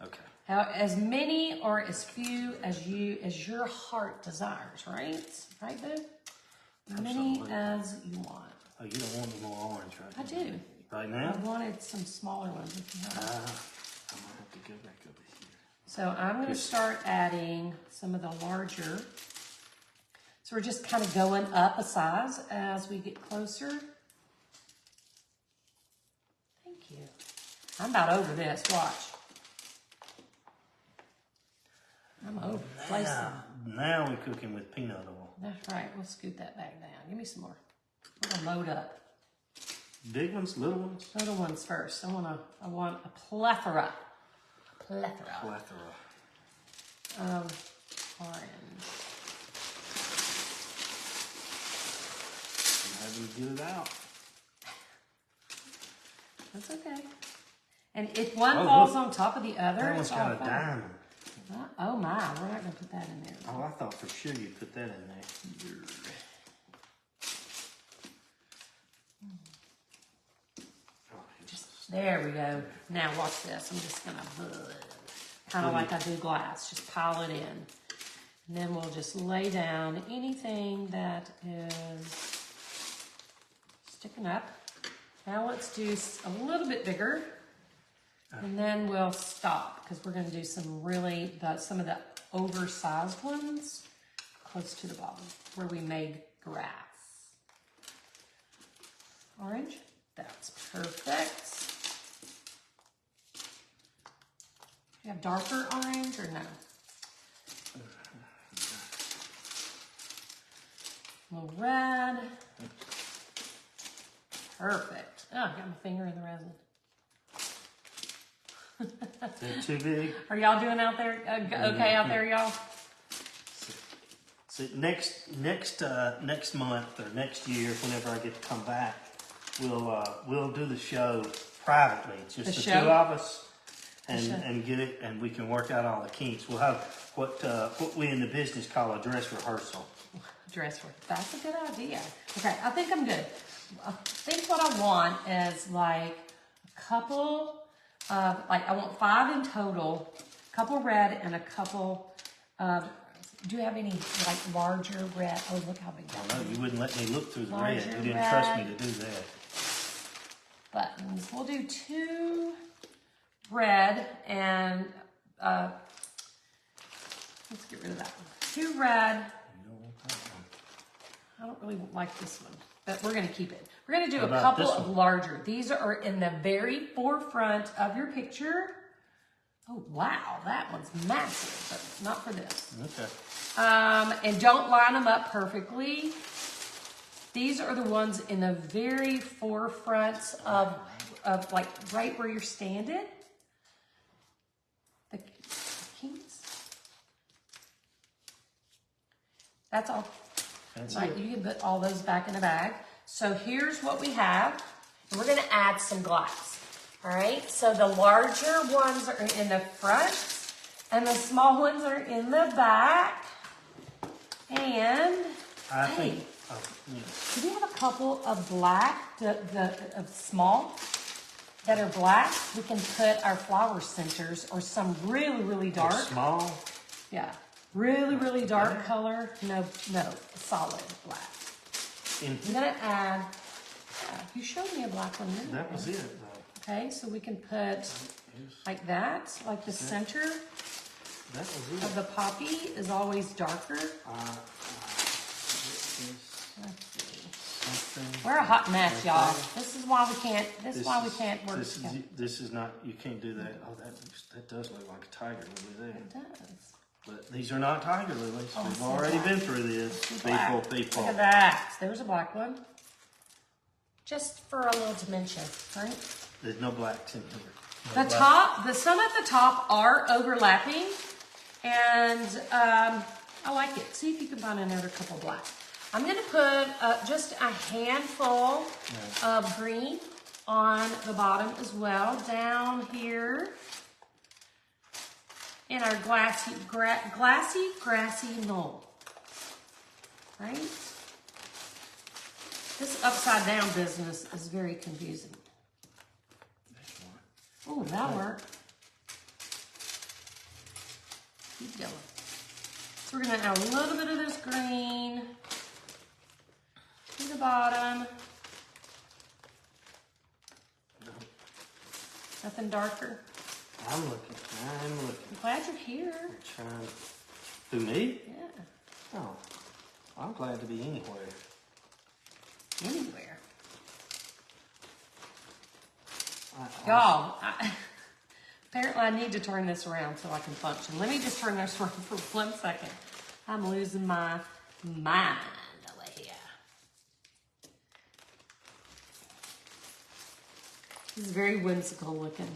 Okay. As many or as few as your heart desires, right? Right, Boo? As many as you want. Oh, you don't want the more orange, right? I do. Right now? I wanted some smaller ones if you have. I'm gonna have to go back over here. So I'm going to start adding some of the larger. So we're just kind of going up a size as we get closer. Thank you. I'm about over this. Watch. I'm over placing. Now we're cooking with peanut oil. That's right. We'll scoot that back down. Give me some more. We're going to load up. Big ones, little ones? Little ones first. I want a plethora. Plethora. Of orange. I'm having to get it out. That's okay. And if one falls on top of the other, That one's it's all got a fine. diamond. Oh my, we're not going to put that in there. Oh, I thought for sure you'd put that in there. There we go. Now watch this. I'm just going to, kind of like I do glass, just pile it in. And then we'll just lay down anything that is sticking up. Now let's do a little bit bigger. And then we'll stop because we're going to do some some of the oversized ones close to the bottom where we made grass. Orange, that's perfect. You have darker orange or no? A little red. Perfect. Oh, I got my finger in the resin. They're too big. Are y'all doing out there? Okay out there, y'all? So next month or next year, whenever I get to come back, we'll do the show privately. It's just the two of us, and get it, and we can work out all the kinks. We'll have what we in the business call a dress rehearsal. Dress rehearsal. That's a good idea. Okay, I think I'm good. I think what I want is like a couple. I want 5 in total, a couple red and a couple, do you have any like larger red? Oh, look how big that is. No, you wouldn't let me look through the Larger red. You didn't red. trust me to do that. Buttons. We'll do 2 red and, let's get rid of that one. 2 red. I don't really like this one, but we're going to keep it. We're going to do a couple of larger. These are in the very forefront of your picture. Oh, wow. That one's massive, but not for this. Okay. And don't line them up perfectly. These are the ones in the very forefront of like right where you're standing. The kinks. That's all. That's Right, it. you can put all those back in the bag. So here's what we have. And we're gonna add some glass. All right, so the larger ones are in the front and the small ones are in the back. And I hey, think, oh, yes. do we have a couple of black, of small that are black? We can put our flower centers or some really, really dark. Small? Yeah, really, really dark color. No, solid black. I'm gonna add, you showed me a black one. Didn't That you? was it, though. Okay, so we can put like that, like the center That was it. of the poppy is always darker. Let's see. Something. We're a hot mess, Like y'all. that. This is why we can't. This is why we can't work This together. this is not, you can't do that. Oh, that does look like a tiger lily there. It does. But these are not tiger lilies. Oh, We've so already black. been through this. Black. People. Look at that. There's a black one. Just for a little dimension, right? There's no blacks in here. The top, some at the top are overlapping, and I like it. See if you can find another couple black. I'm gonna put just a handful of green on the bottom as well, down here in our glassy, grassy knoll, right? This upside down business is very confusing. Oh, that worked. Keep going. So we're gonna add a little bit of this green to the bottom. No, Nothing darker. I'm looking. I'm glad you're here. I'm trying. Who, me? Yeah, Oh, I'm glad to be anywhere. anywhere. Y'all, apparently I need to turn this around so I can function. Let me just turn this around for 1 second. I'm losing my mind over here. This is very whimsical looking.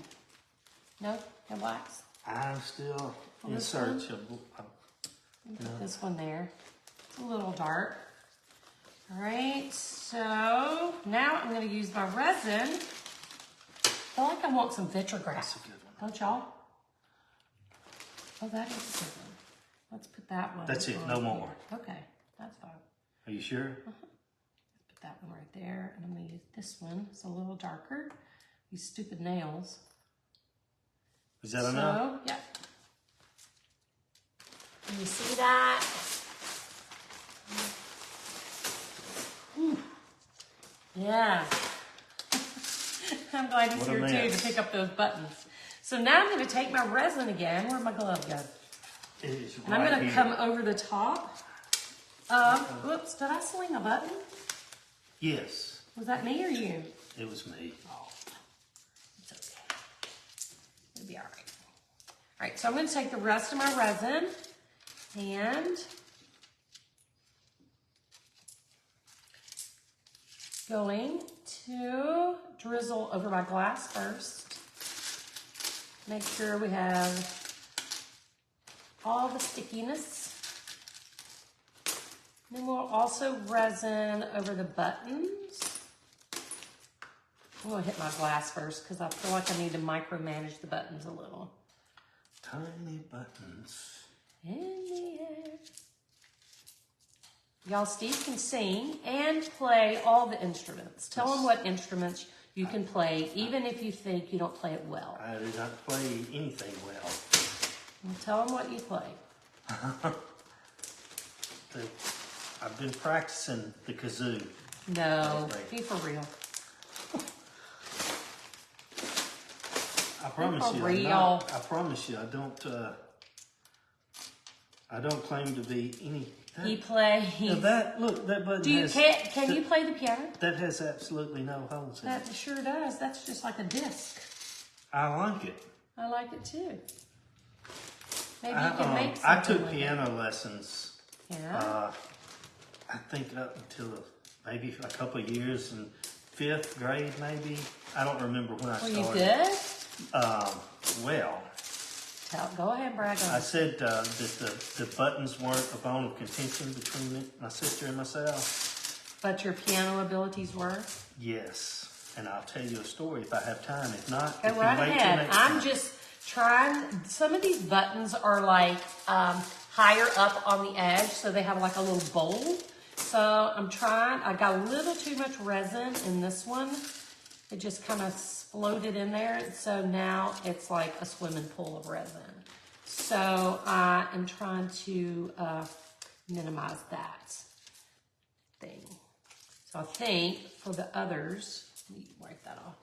No blacks? I'm still in this search of. Put this one there. It's a little dark. All right, so now I'm going to use my resin. I feel like I want some vitrograph. That's a good one. Don't y'all? Oh, that is a good one. Let's put that one. That's it, on no more. here. Okay, that's fine. Are you sure? Put that one right there, and I'm going to use this one. It's a little darker. These stupid nails. Is that enough? Yeah. Can you see that? Yeah. I'm glad he's What a here too mess. to pick up those buttons. So now I'm going to take my resin again. Where'd my glove go? It is And I'm right going to here. come over the top. Whoops, did I swing a button? Yes, Was that me or you? it was me. Oh, it's okay. It'll be all right. All right, so I'm going to take the rest of my resin and going to drizzle over my glass first. Make sure we have all the stickiness. Then we'll also resin over the buttons. I'm gonna hit my glass first because I feel like I need to micromanage the buttons a little. Tiny buttons. In the air. Y'all, Steve can sing and play all the instruments. Tell him what instruments you can play, even if you think you don't play it well. I did not play anything well. And tell him what you play. I've been practicing the kazoo. No, Right. be for real. I promise for you, real. I promise you, I don't claim to be any. He plays. Now that look, that button Do you has. can you play the piano? That has absolutely no holes in it. That sure does. That's just like a disc. I like it. I like it too. Maybe you can make something I took with piano lessons. it. Yeah. I think up until maybe a couple of years in 5th grade, maybe. I don't remember when I Were started. you good? Well, Go ahead, brag on I it. said that the buttons weren't a bone of contention between my sister and myself. But your piano abilities were? Yes, and I'll tell you a story if I have time. If not, Go if you right wait till ahead. next I'm time. just trying. Some of these buttons are like higher up on the edge, so they have like a little bowl. So I'm trying. I got a little too much resin in this one. It just kind of floated in there. So now it's like a swimming pool of resin. So I am trying to minimize that thing. So I think for the others, let me wipe that off.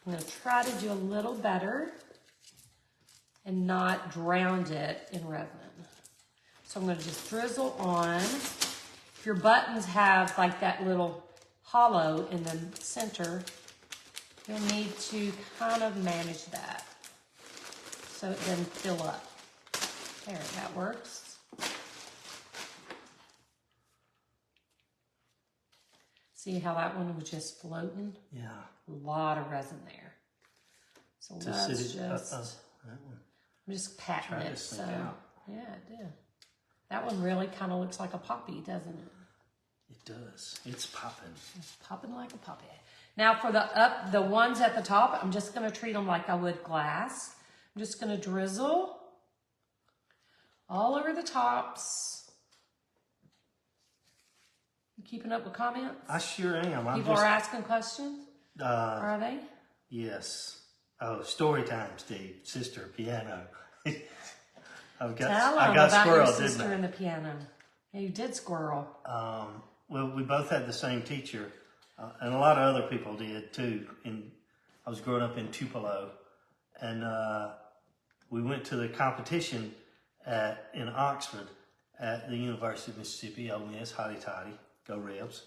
I'm gonna try to do a little better and not drown it in resin. So I'm gonna just drizzle on. If your buttons have like that little hollow in the center, you'll need to kind of manage that so it doesn't fill up. There, that works. See how that one was just floating? Yeah. A lot of resin there. So let's just, that one. I'm just patting Try it. this So, thing out. yeah, it did. That one really kind of looks like a poppy, doesn't it? It does. It's popping. It's popping like a poppy. Now for the ones at the top, I'm just going to treat them like I would glass. I'm just going to drizzle all over the tops. You keeping up with comments? I sure am. People are asking questions? Are they? Yes. Oh, story time, Steve. Sister, piano. Tell them I got about squirreled, your didn't sister I? and the piano. Yeah, you did squirrel. Well, we both had the same teacher, and a lot of other people did too. I was growing up in Tupelo, and we went to the competition in Oxford at the University of Mississippi. Ole Miss, hotty toddy, go Rebs.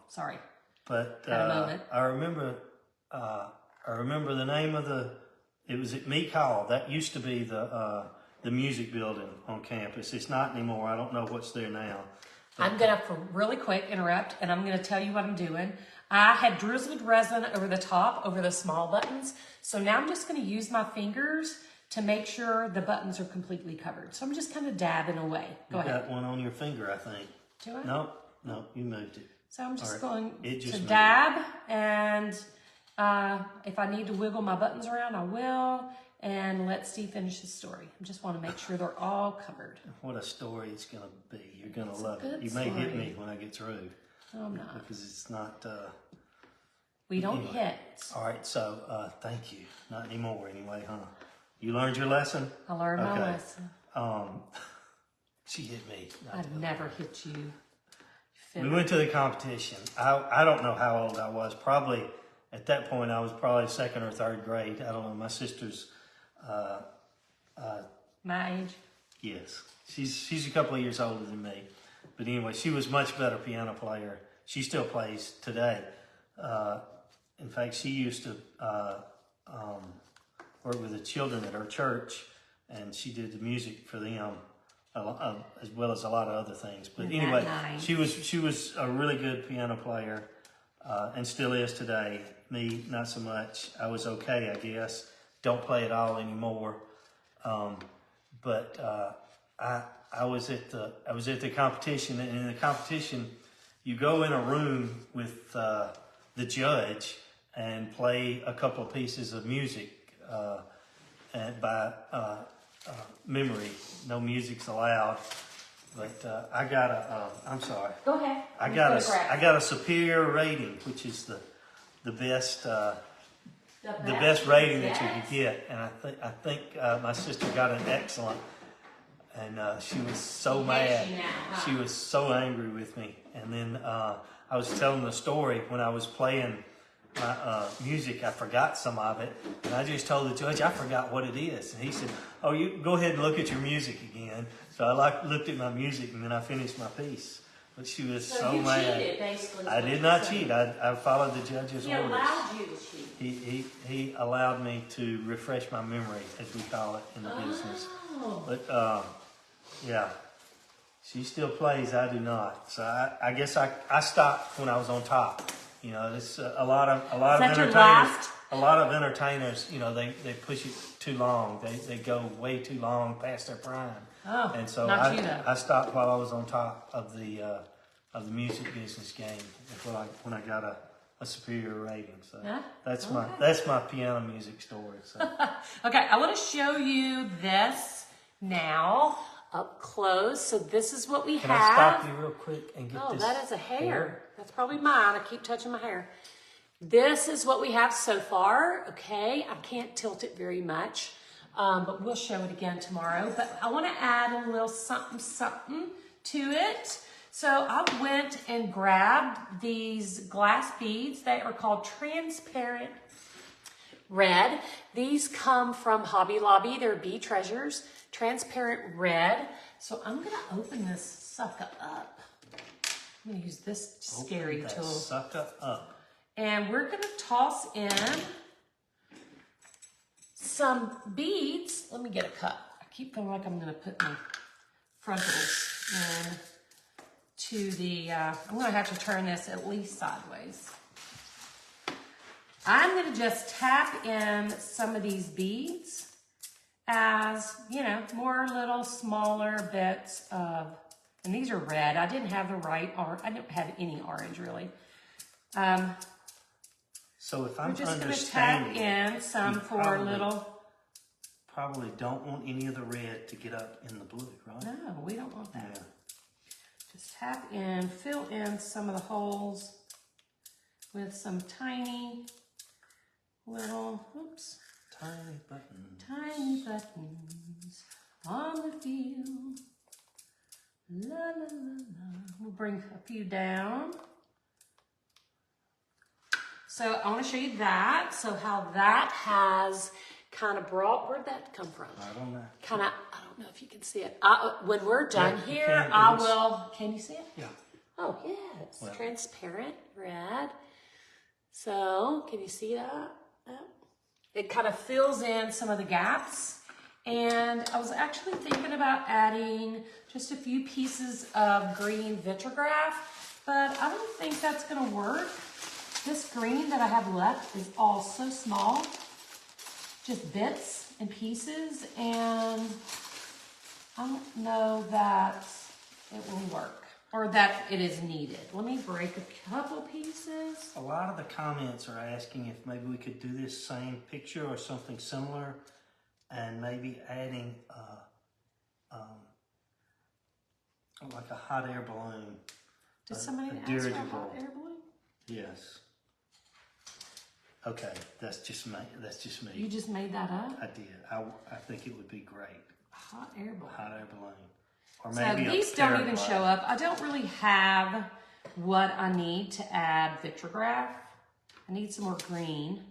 Sorry. But Had a moment. I remember the name of it was at Meek Hall. That used to be the music building on campus. It's not anymore. I don't know what's there now. I'm going to, really quick, interrupt, and I'm going to tell you what I'm doing. I had drizzled resin over the top, over the small buttons. So now I'm just going to use my fingers to make sure the buttons are completely covered. So I'm just kind of dabbing away. Go ahead. You got one on your finger, I think. Do I? No, you moved it. So I'm just All going It just to moved. dab, and if I need to wiggle my buttons around, I will. And let Steve finish his story. I just want to make sure they're all covered. What a story it's going to be. You're going to It's a love it. good You may hit story. me when I get through. No, I'm not. Because it's not... We don't anyway. hit. All right, so thank you. Not anymore anyway, huh? You learned your lesson? I learned my Okay. lesson. She hit me. I'd never hit you. We went to the competition. I don't know how old I was. Probably, at that point, I was probably second or third grade. I don't know. My sister's... My age? Yes, she's a couple of years older than me, but anyway, she was much better piano player. She still plays today. In fact, she used to work with the children at her church, and she did the music for them, as well as a lot of other things. But Isn't that anyway, nice? she was a really good piano player, and still is today. Me, not so much. I was okay, I guess. Don't play at all anymore. But I was at the competition, and in the competition, you go in a room with the judge and play a couple of pieces of music and by memory. No music's allowed. But I got I'm sorry. Go ahead. I got a superior rating, which is the best. The best rating that you could get, and I think my sister got an excellent, and she was so mad. She was so angry with me, and then I was telling the story when I was playing my music. I forgot some of it, and I just told the judge I forgot what it is, and he said, "Oh, you go ahead and look at your music again." So I looked at my music, and then I finished my piece. But she was so you mad. cheated, basically. I did not cheat. I followed the judge's He orders. allowed you to cheat. He allowed me to refresh my memory, as we call it in the business. But yeah, she still plays. I do not. So I guess I stopped when I was on top. You know, it's a lot of Is that your entertainers. last A lot of entertainers, you know, they push it too long. They go way too long past their prime. Oh, and so not you though. I stopped while I was on top of the music business game when I got a superior rating. So that's my piano music story. So. Okay, I want to show you this now up close. So this is what we Can have. I stop you real quick and get this? Oh, that is a hair. That's probably mine. I keep touching my hair. This is what we have so far. Okay, I can't tilt it very much, but we'll show it again tomorrow. But I want to add a little something to it. So I went and grabbed these glass beads. They are called transparent red. These come from Hobby Lobby. They're bead treasures, transparent red. So I'm gonna open this sucker up. I'm gonna use this scary tool. Sucker up. And we're gonna toss in some beads. Let me get a cup. I keep feeling like I'm gonna put my frontals in to the, I'm gonna have to turn this at least sideways. I'm gonna just tap in some of these beads as, you know, more little smaller bits of, and these are red. I didn't have the right, or I don't have any orange really. So if I'm we're just understanding, gonna tap in some for little. Probably don't want any of the red to get up in the blue, right? No, we don't want that. Yeah. Just tap in, fill in some of the holes with some tiny little, oops, Tiny buttons. tiny buttons on the field. La la la la. We'll bring a few down. So I want to show you that. So how that has kind of brought, where'd that come from? I don't know. Kind of, I don't know if you can see it. When we're done Yeah, you here, can. I will, can you see it? Yeah. Oh, yes, Well. transparent red. So, can you see that? It kind of fills in some of the gaps. And I was actually thinking about adding just a few pieces of green vitrograph, but I don't think that's gonna work. This green that I have left is all so small, just bits and pieces, and I don't know that it will work or that it is needed. Let me break a couple pieces. A lot of the comments are asking if maybe we could do this same picture or something similar, and maybe adding like a hot air balloon. Did somebody ask for a dirigible. hot air balloon? Yes. Okay, that's just me. That's just me. You just made that up? I did. I think it would be great. Hot air balloon. Hot air balloon. Or So maybe these don't even show up. I don't really have what I need to add vitrograph. I need some more green.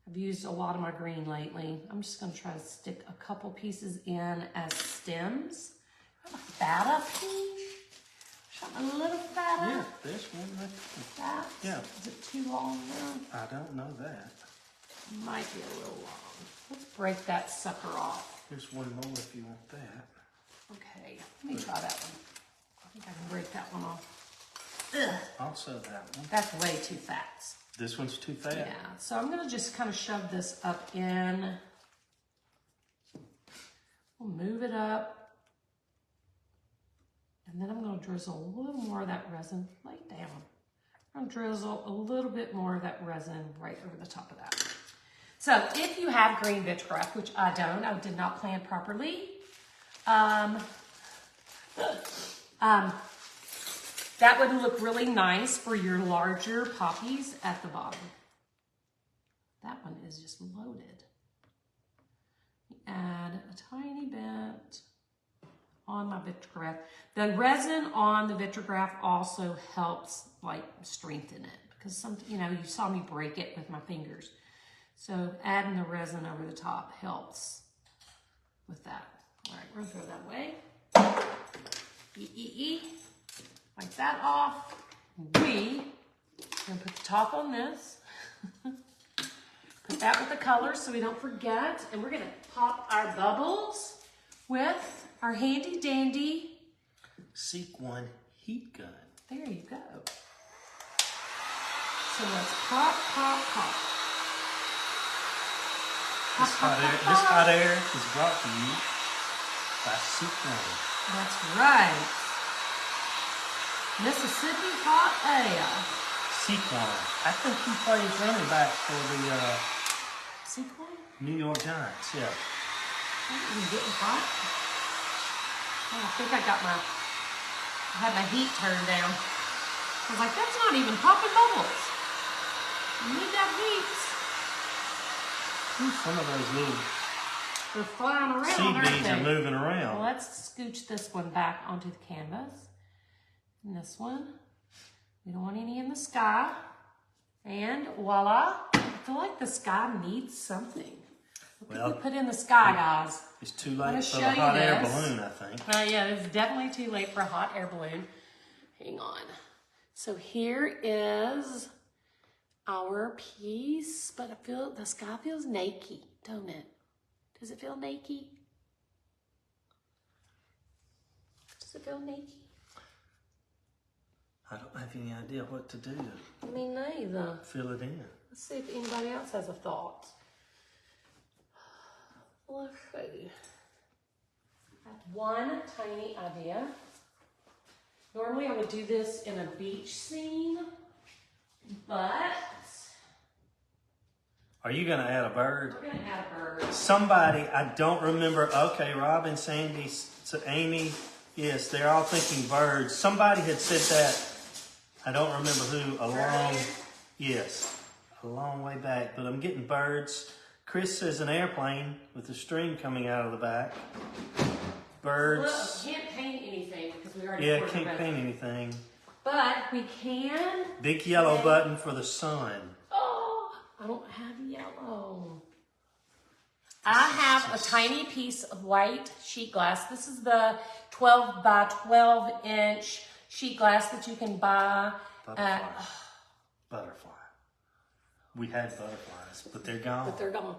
I've used a lot of my green lately. I'm just gonna try to stick a couple pieces in as stems. I have a fat up here. Something a little fatter. Yeah, there's one right there. That? Yeah. Is it too long now? I don't know that. Might be a little long. Let's break that sucker off. There's one more if you want that. Okay, let me try that one. I think I can break that one off. Ugh, Also that one. that's way too fat. This one's too fat. Yeah, so I'm gonna just kind of shove this up in. We'll move it up. And then I'm gonna drizzle a little more of that resin. Lay it down. I'm gonna drizzle a little bit more of that resin right over the top of that. So if you have green vitrograph, which I don't, I did not plan properly, that would look really nice for your larger poppies at the bottom. That one is just loaded. Add a tiny bit on my vitrograph. The resin on the vitrograph also helps like strengthen it because you know, you saw me break it with my fingers. So adding the resin over the top helps with that. All right, we're gonna throw that away. Wipe that off. We're gonna put the top on this. Put that with the colors so we don't forget. And we're gonna pop our bubbles with our handy dandy Seek One heat gun. There you go. So let's pop, pop, pop. This hot air is brought to you by Sequin. That's right. Mississippi hot air. Sequin. I think he plays running back for the Sequin? New York Giants. Yeah. Is getting hot? Oh, I think I had my heat turned down. I was like, that's not even popping bubbles. You need that heat. Some of those little They're flying around, seed aren't beads they? are moving around. Well, let's scooch this one back onto the canvas. And this one. We don't want any in the sky. And voila. I feel like the sky needs something. What can we put in the sky, guys? It's too late for the hot air balloon, I think. Yeah, it's definitely too late for a hot air balloon. Hang on. So here is our piece, but I feel the sky feels naked, don't it? Does it feel naked? Does it feel naked? I don't have any idea what to do. Me neither. Fill it in. Let's see if anybody else has a thought. Let's see. I have one tiny idea. Normally I would do this in a beach scene, but Are you going to add a bird? we're going to add a bird. Somebody, I don't remember. Okay, Robin, Sandy, Amy. Yes, they're all thinking birds. Somebody had said that. I don't remember who. A long way back. But I'm getting birds. Chris says an airplane with a string coming out of the back. Birds. Look, can't paint anything because we already Yeah, poured the can't resin. paint anything. But we can. Big yellow button for the sun. Oh, I don't have yellow. I have a tiny piece of white sheet glass. This is the 12 by 12 inch sheet glass that you can buy. Butterfly. We had butterflies, but they're gone. But they're gone.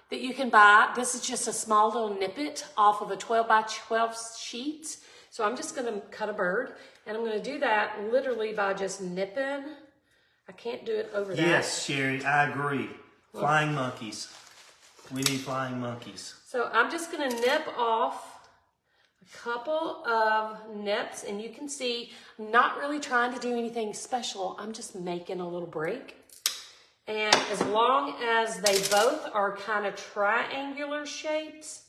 That you can buy. This is just a small little nippet off of a 12 by 12 sheet. So I'm just going to cut a bird, and I'm going to do that literally by just nipping. I can't do it over that. Yes, Sherry, I agree. Flying monkeys. We need flying monkeys. So I'm just going to nip off a couple of nips, and you can see I'm not really trying to do anything special. I'm just making a little break. And as long as they both are kind of triangular shapes,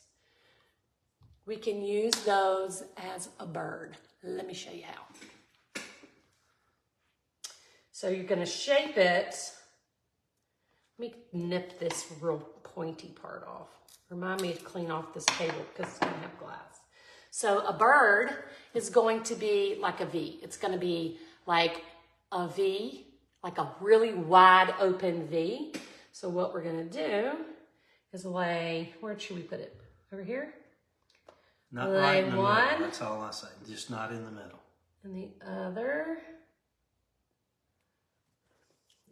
we can use those as a bird. Let me show you how. So you're going to shape it. Let me nip this real pointy part off. Remind me to clean off this table because it's going to have glass. So a bird is going to be like a V. It's going to be like a V, like a really wide open V. So what we're going to do is lay, where should we put it? Over here? Not right in the middle. That's all I say. Just not in the middle. And the other,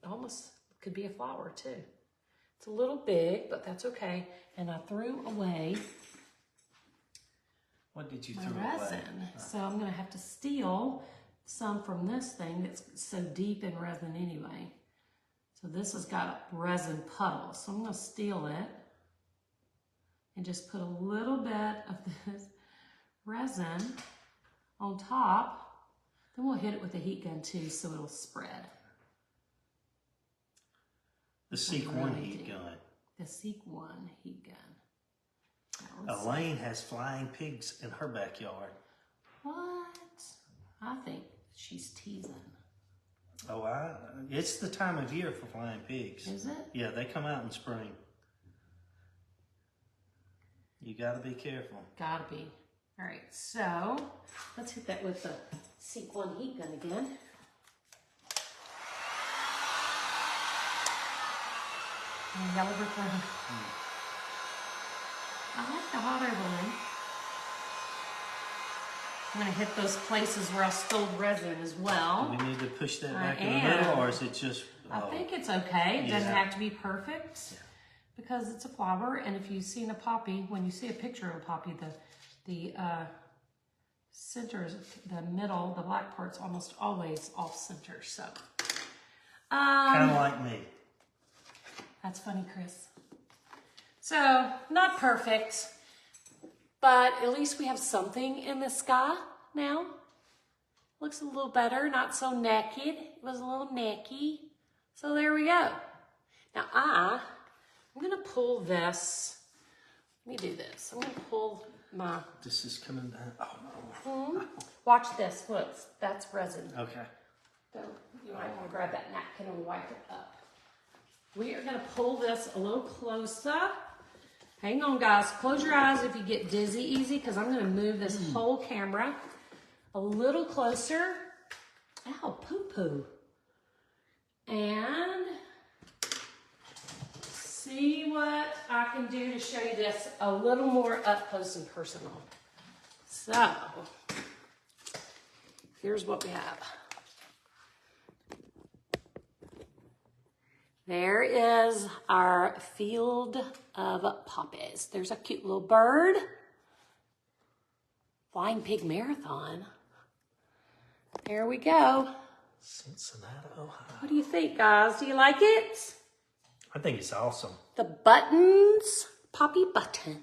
almost could be a flower too. It's a little big, but that's okay. And I threw away What did you my throw resin. away? So I'm going to have to steal some from this thing that's so deep in resin anyway. So this has got resin puddles. So I'm going to steal it and just put a little bit of this resin on top. Then we'll hit it with a heat gun too so it'll spread. The Seek One heat gun. The Seek One heat gun. Elaine has flying pigs in her backyard. What? I think she's teasing. Oh, it's the time of year for flying pigs. Is it? Yeah, they come out in spring. You gotta be careful. Gotta be. All right, so let's hit that with the Seek One heat gun again. And yellow brick road. I like the hot air balloon. I'm gonna hit those places where I spilled resin as well. Do we need to push that back in the am. middle, or is it just... I think it's okay. It doesn't Yeah. have to be perfect because it's a flower. And if you've seen a poppy, when you see a picture of a poppy, the center, the middle, the black part's almost always off center. So, Kind of like me. that's funny, Chris. So, not perfect, but at least we have something in the sky now. Looks a little better, not so naked. It was a little necky. So there we go. Now I'm gonna pull this. Let me do this. I'm gonna pull my... This is coming down. Oh. Watch this, look, that's resin. Okay. So you might wanna grab that napkin and wipe it up. We are gonna pull this a little closer. Hang on, guys. Close your eyes if you get dizzy easy, because I'm gonna move this whole camera a little closer. Ow, poo-poo. And see what I can do to show you this a little more up close and personal. So, here's what we have. There is our field of poppies. There's a cute little bird. Flying Pig Marathon. There we go. Cincinnati, Ohio. What do you think, guys? Do you like it? I think it's awesome. The buttons, poppy buttons.